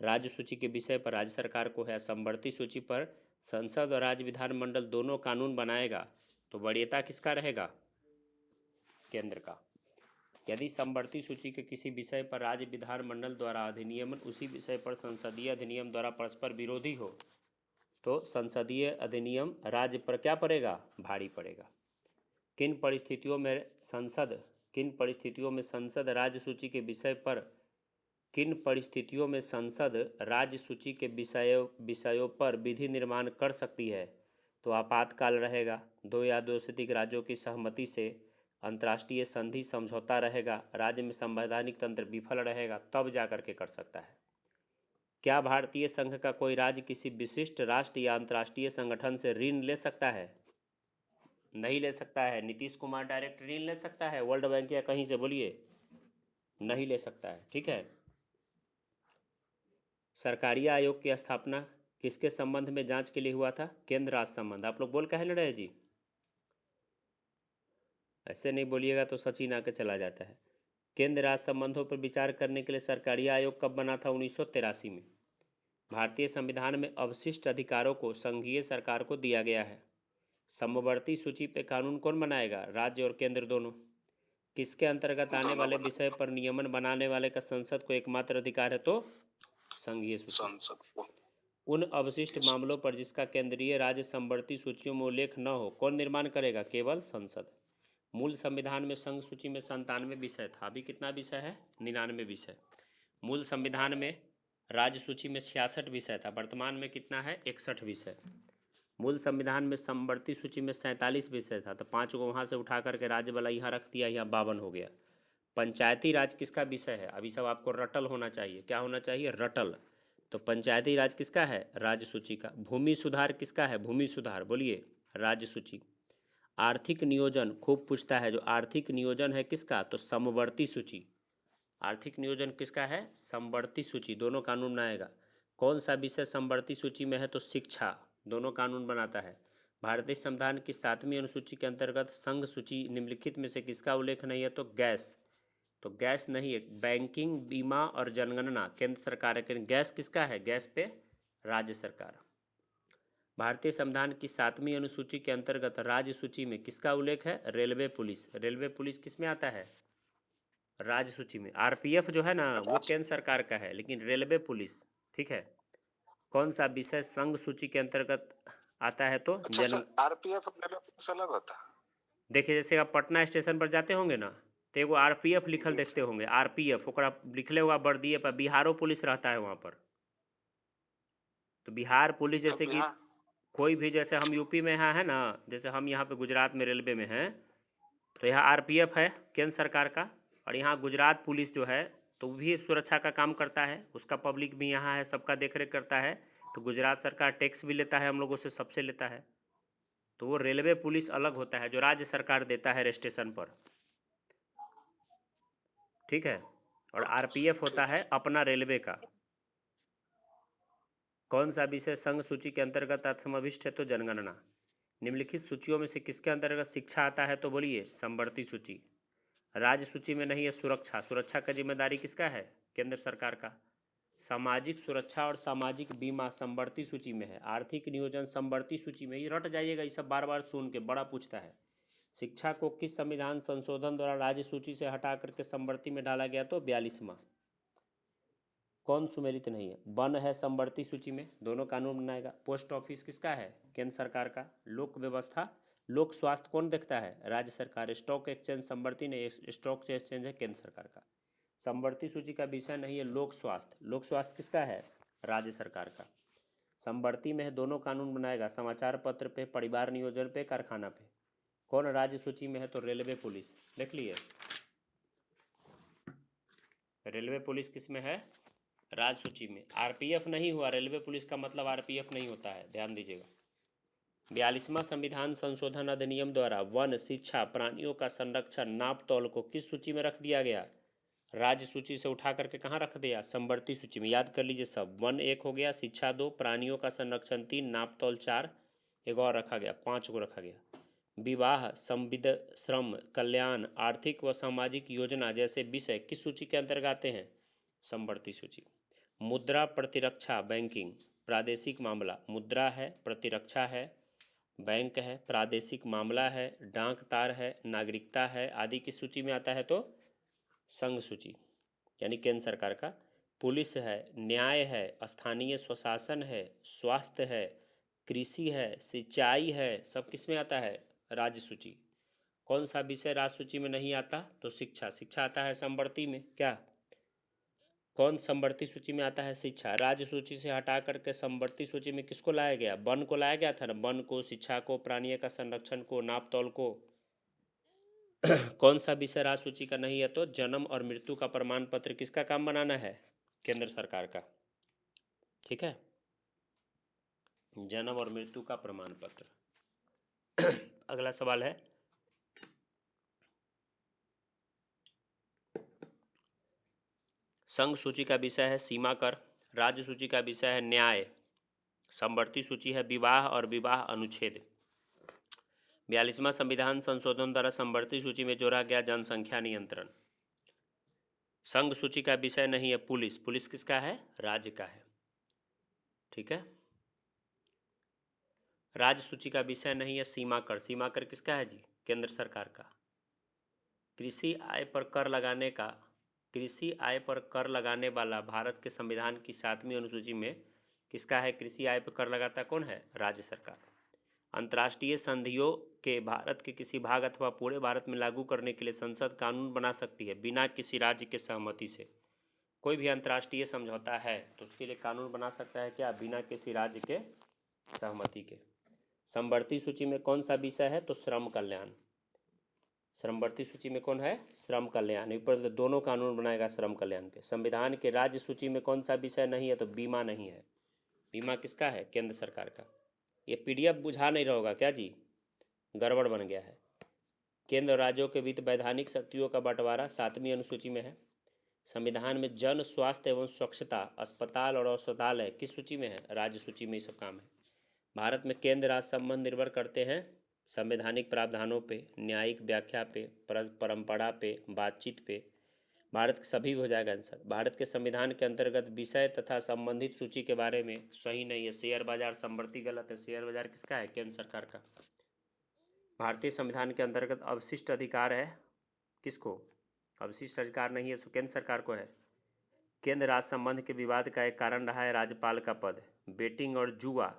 S1: राज्य सूची के विषय पर राज्य सरकार को है। समवर्ती सूची पर संसद और राज्य विधानमंडल दोनों कानून बनाएगा। तो वरीयता किसका रहेगा? केंद्र का। यदि समवर्ती सूची के किसी विषय पर राज्य विधानमंडल द्वारा अधिनियमन उसी विषय पर संसदीय अधिनियम द्वारा परस्पर विरोधी हो तो संसदीय अधिनियम राज्य पर क्या पड़ेगा? भारी पड़ेगा। किन परिस्थितियों में संसद राज्य सूची के विषय पर राज्य सूची के विषयों पर विधि निर्माण कर सकती है? तो आपातकाल रहेगा, 2 या 2 से अधिक राज्यों की सहमति से, अंतर्राष्ट्रीय संधि समझौता रहेगा, राज्य में संवैधानिक तंत्र विफल रहेगा, तब जा कर के कर सकता है। क्या भारतीय संघ का कोई राज्य किसी विशिष्ट राष्ट्र या अंतर्राष्ट्रीय संगठन से ऋण ले सकता है? नहीं ले सकता है। नीतीश कुमार डायरेक्ट ऋण ले सकता है वर्ल्ड बैंक या कहीं से? बोलिए। नहीं ले सकता है। ठीक है। सरकारी आयोग की स्थापना किसके संबंध में जांच के लिए हुआ था? केंद्र राज्य संबंध। आप लोग बोल कहे न रहे जी? ऐसे नहीं बोलिएगा तो सचिन आके चला जाता है। केंद्र राज्य संबंधों पर विचार करने के लिए सरकारी आयोग कब बना था? 1983 में। भारतीय संविधान में अवशिष्ट अधिकारों को संघीय सरकार को दिया गया है। समवर्ती सूची पे कानून कौन बनाएगा? राज्य और केंद्र दोनों। किसके अंतर्गत आने वाले विषय पर नियमन बनाने वाले का संसद को एकमात्र अधिकार है? तो संघीय सूची।
S2: संसद को।
S1: उन अवशिष्ट मामलों पर जिसका केंद्रीय राज्य समवर्ती सूचियों में उल्लेख न हो कौन निर्माण करेगा? केवल संसद। मूल संविधान में संघ सूची में 97 विषय था। अभी कितना विषय है? 99 विषय। मूल संविधान में राज्य सूची में 66 विषय था। वर्तमान में कितना है? 61 विषय। मूल संविधान में समवर्ती सूची में 47 विषय था। तो 5 को वहाँ से उठा करके राज्य वाला यहाँ रख दिया, यहाँ 52 हो गया। पंचायती राज किसका विषय है? अभी सब आपको रटल होना चाहिए। क्या होना चाहिए? रटल। तो पंचायती राज किसका है? राज्य सूची का। भूमि सुधार किसका है? भूमि सुधार। बोलिए। राज्य सूची। आर्थिक नियोजन खूब पूछता है, जो आर्थिक नियोजन है किसका? तो समवर्ती सूची। आर्थिक नियोजन किसका है? समवर्ती सूची। दोनों कानून बनाएगा। कौन सा विषय समवर्ती सूची में है? तो शिक्षा। दोनों कानून बनाता है। भारतीय संविधान की 7वीं अनुसूची के अंतर्गत संघ सूची निम्नलिखित में से किसका उल्लेख नहीं है? तो गैस। तो गैस नहीं है। बैंकिंग, बीमा और जनगणना केंद्र सरकार है। गैस किसका है? गैस पे राज्य सरकार। भारतीय संविधान की 7वीं अनुसूची के अंतर्गत राज्य सूची में किसका उल्लेख है? Railway police. रेलवे पुलिस किस में आता है? राज्य सूची में। आरपीएफ जो है ना वो केंद्र सरकार का है, लेकिन रेलवे पुलिस। ठीक है। कौन सा विषय संघ सूची के अंतर्गत आता है? तो
S2: अच्छा सर, आरपीएफ से अलग होता है?
S1: देखिए, जैसे आप पटना स्टेशन पर जाते होंगे ना तो एगो आरपीएफ लिखल
S2: जी
S1: देखते
S2: सर।
S1: होंगे। आरपीएफ ओकरा लिखले हुआ वर्दीए पर बिहारो पुलिस रहता है वहाँ पर। तो बिहार पुलिस
S2: अब
S1: जैसे कि
S2: बिहार।
S1: कोई भी, जैसे हम यूपी में यहाँ है ना, जैसे हम यहाँ पे गुजरात में रेलवे में हैं, तो यहाँ आरपीएफ है केंद्र सरकार का। और यहाँ गुजरात पुलिस जो है तो वो भी सुरक्षा का काम करता है। उसका पब्लिक भी यहाँ है, सबका देखरेख करता है। तो गुजरात सरकार टैक्स भी लेता है हम लोगों से, सबसे लेता है। तो वो रेलवे पुलिस अलग होता है, जो राज्य सरकार देता है स्टेशन पर। ठीक है। और आरपीएफ होता है अपना रेलवे का। कौन सा विषय संघ सूची के अंतर्गत समाविष्ट है? तो जनगणना। निम्नलिखित सूचियों में से किसके अंतर्गत शिक्षा आता है? तो बोलिए समवर्ती सूची। राज्य सूची में नहीं है सुरक्षा। सुरक्षा का जिम्मेदारी किसका है? केंद्र सरकार का। सामाजिक सुरक्षा और सामाजिक बीमा समवर्ती सूची में है। आर्थिक नियोजन समवर्ती सूची में। ये रट जाइएगा, ये सब बार बार सुन के बड़ा पूछता है। शिक्षा को किस संविधान संशोधन द्वारा राज्य सूची से हटा करके समवर्ती में डाला गया? तो 42वां। कौन सुमेलित नहीं है? वन है समवर्ती सूची में, दोनों कानून बनाएगा। पोस्ट ऑफिस किसका है? केंद्र सरकार का। लोक व्यवस्था लोक स्वास्थ्य कौन देखता है? राज्य सरकार। स्टॉक एक्सचेंज समवर्ती नहीं, स्टॉक एक्सचेंज है केंद्र सरकार का। समवर्ती सूची का विषय नहीं है लोक स्वास्थ्य। लोक स्वास्थ्य किसका है? राज्य सरकार का। समवर्ती में है, दोनों कानून बनाएगा। समाचार पत्र पे, परिवार नियोजन पे, कारखाना पे। कौन राज्य सूची में है? तो रेलवे पुलिस। देख लिए, रेलवे पुलिस किस में है? राज्य सूची में। आरपीएफ नहीं हुआ, रेलवे पुलिस का मतलब आरपीएफ नहीं होता है, ध्यान दीजिएगा। 42वां संविधान संशोधन अधिनियम द्वारा वन, शिक्षा, प्राणियों का संरक्षण, नाप तौल को किस सूची में रख दिया गया? राज्य सूची से उठा करके कहाँ रख दिया? समवर्ती सूची में। याद कर लीजिए सब। वन 1 हो गया, शिक्षा 2, प्राणियों का संरक्षण 3, नाप तौल 4, एक और रखा गया, 5 को रखा गया। विवाह, संविद, श्रम, कल्याण, आर्थिक व सामाजिक योजना जैसे विषय किस सूची के अंतर्गत आते हैं? समवर्ती सूची। मुद्रा, प्रतिरक्षा, बैंकिंग, प्रादेशिक मामला। मुद्रा है, प्रतिरक्षा है, बैंक है, प्रादेशिक मामला है, डाक तार है, नागरिकता है आदि किस सूची में आता है? तो संघ सूची, यानी केंद्र सरकार का। पुलिस है, न्याय है, स्थानीय स्वशासन है, स्वास्थ्य है, कृषि है, सिंचाई है, सब किस में आता है? राज्य सूची। कौन सा विषय राज्य सूची में नहीं आता? तो शिक्षा। शिक्षा आता है समवर्ती में। क्या कौन समवर्ती सूची में आता है? शिक्षा। राज्य सूची से हटा करके समवर्ती सूची में किसको लाया गया? वन को लाया गया था ना, वन को, शिक्षा को, प्राणियों का संरक्षण को, नाप तौल को। कौन सा विषय राज्य सूची का नहीं है? तो जन्म और मृत्यु का प्रमाण पत्र किसका काम बनाना है? केंद्र सरकार का। ठीक है, जन्म और मृत्यु का प्रमाण पत्र। अगला सवाल है, संघ सूची का विषय है सीमा कर, राज्य सूची का विषय है न्याय, समवर्ती सूची है विवाह और विवाह अनुच्छेद। 42वां संविधान संशोधन द्वारा समवर्ती सूची में जोड़ा गया जनसंख्या नियंत्रण। संघ सूची का विषय नहीं है पुलिस। पुलिस किसका है? राज्य का है। ठीक है, राज्य सूची का विषय नहीं है सीमा कर। सीमा कर किसका है जी? केंद्र सरकार का। कृषि आय पर कर लगाने का, कृषि आय पर कर लगाने वाला भारत के संविधान की 7वीं अनुसूची में किसका है? कृषि आय पर कर लगाता कौन है? राज्य सरकार। अंतर्राष्ट्रीय संधियों के भारत के किसी भाग अथवा पूरे भारत में लागू करने के लिए संसद कानून बना सकती है बिना किसी राज्य के सहमति से। कोई भी अंतर्राष्ट्रीय समझौता है तो उसके लिए कानून बना सकता है क्या? बिना किसी राज्य के सहमति के। समवर्ती सूची में कौन सा विषय है? तो श्रम कल्याण। समवर्ती सूची में कौन है? श्रम कल्याण। ऊपर दोनों कानून बनाएगा श्रम कल्याण पे। संविधान के राज्य सूची में कौन सा विषय नहीं है? तो बीमा नहीं है। बीमा किसका है? केंद्र सरकार का। ये पीडीएफ बुझा नहीं रहा होगा क्या जी? गड़बड़ बन गया है। केंद्र और राज्यों के बीच वैधानिक शक्तियों का बंटवारा 7वीं अनुसूची में है। संविधान में जन स्वास्थ्य एवं स्वच्छता, अस्पताल और औषधालय किस सूची में है? राज्य सूची में ये सब काम है। भारत में केंद्र राज्य संबंध निर्भर करते हैं संवैधानिक प्रावधानों पे, न्यायिक व्याख्या पे, परंपरा पे, बातचीत पे। भारत के सभी हो जाएगा आंसर। भारत के संविधान के अंतर्गत विषय तथा संबंधित सूची के बारे में सही नहीं है। शेयर बाजार समवर्ती गलत है। शेयर बाजार किसका है? केंद्र सरकार का। भारतीय संविधान के अंतर्गत अवशिष्ट अधिकार है किसको? अवशिष्ट अधिकार नहीं है, सो केंद्र सरकार को है। केंद्र राज्य संबंध के विवाद का एक कारण रहा है राज्यपाल का पद। बेटिंग और जुआ,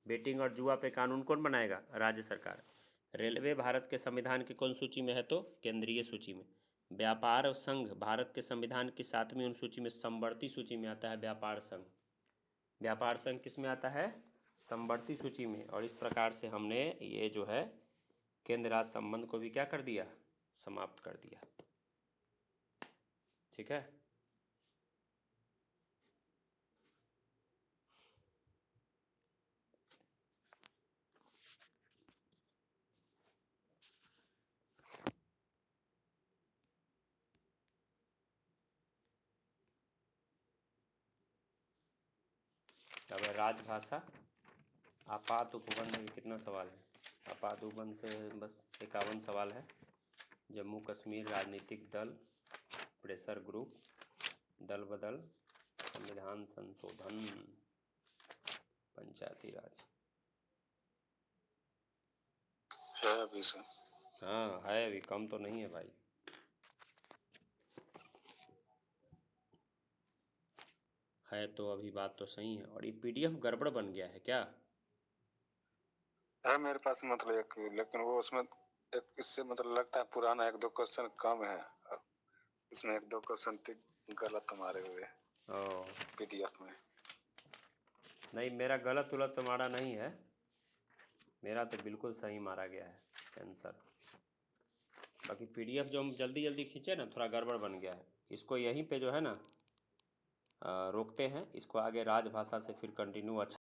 S1: बेटिंग और जुआ पे कानून कौन बनाएगा? राज्य सरकार। रेलवे भारत के संविधान की कौन सूची में है? तो केंद्रीय सूची में। व्यापार संघ भारत के संविधान की 7वीं अनुसूची में समवर्ती सूची में आता है। व्यापार संघ, व्यापार संघ किस में आता है? समवर्ती सूची में। और इस प्रकार से हमने ये जो है केंद्र राज्य संबंध को भी क्या कर दिया? समाप्त कर दिया। ठीक है, अब है राजभाषा। आपात उपबंध में कितना सवाल है? आपात उपबंध से बस 51 सवाल है। जम्मू कश्मीर राजनीतिक दल, प्रेशर ग्रुप, दल बदल, संविधान संशोधन, पंचायती राज।
S2: है अभी से।
S1: हाँ है, अभी कम तो नहीं है भाई। है तो अभी बात तो सही है। और ये पीडीएफ गड़बड़ बन गया है क्या?
S2: है मेरे पास मतलब एक, लेकिन वो उसमें एक इससे मतलब लगता है पुराना, एक दो क्वेश्चन कम है। इसमें एक दो क्वेश्चन गलत मारे हुए
S1: ओ
S2: पीडीएफ में।
S1: नहीं, मेरा गलत उलत तो मारा नहीं है, मेरा तो बिल्कुल सही मारा गया है आंसर। बाकी पीडीएफ जो हम जल्दी जल्दी खींचे ना, थोड़ा गड़बड़ बन गया है। इसको यहीं पे जो है ना रोकते हैं, इसको आगे राजभाषा से फिर कंटिन्यू अच्छा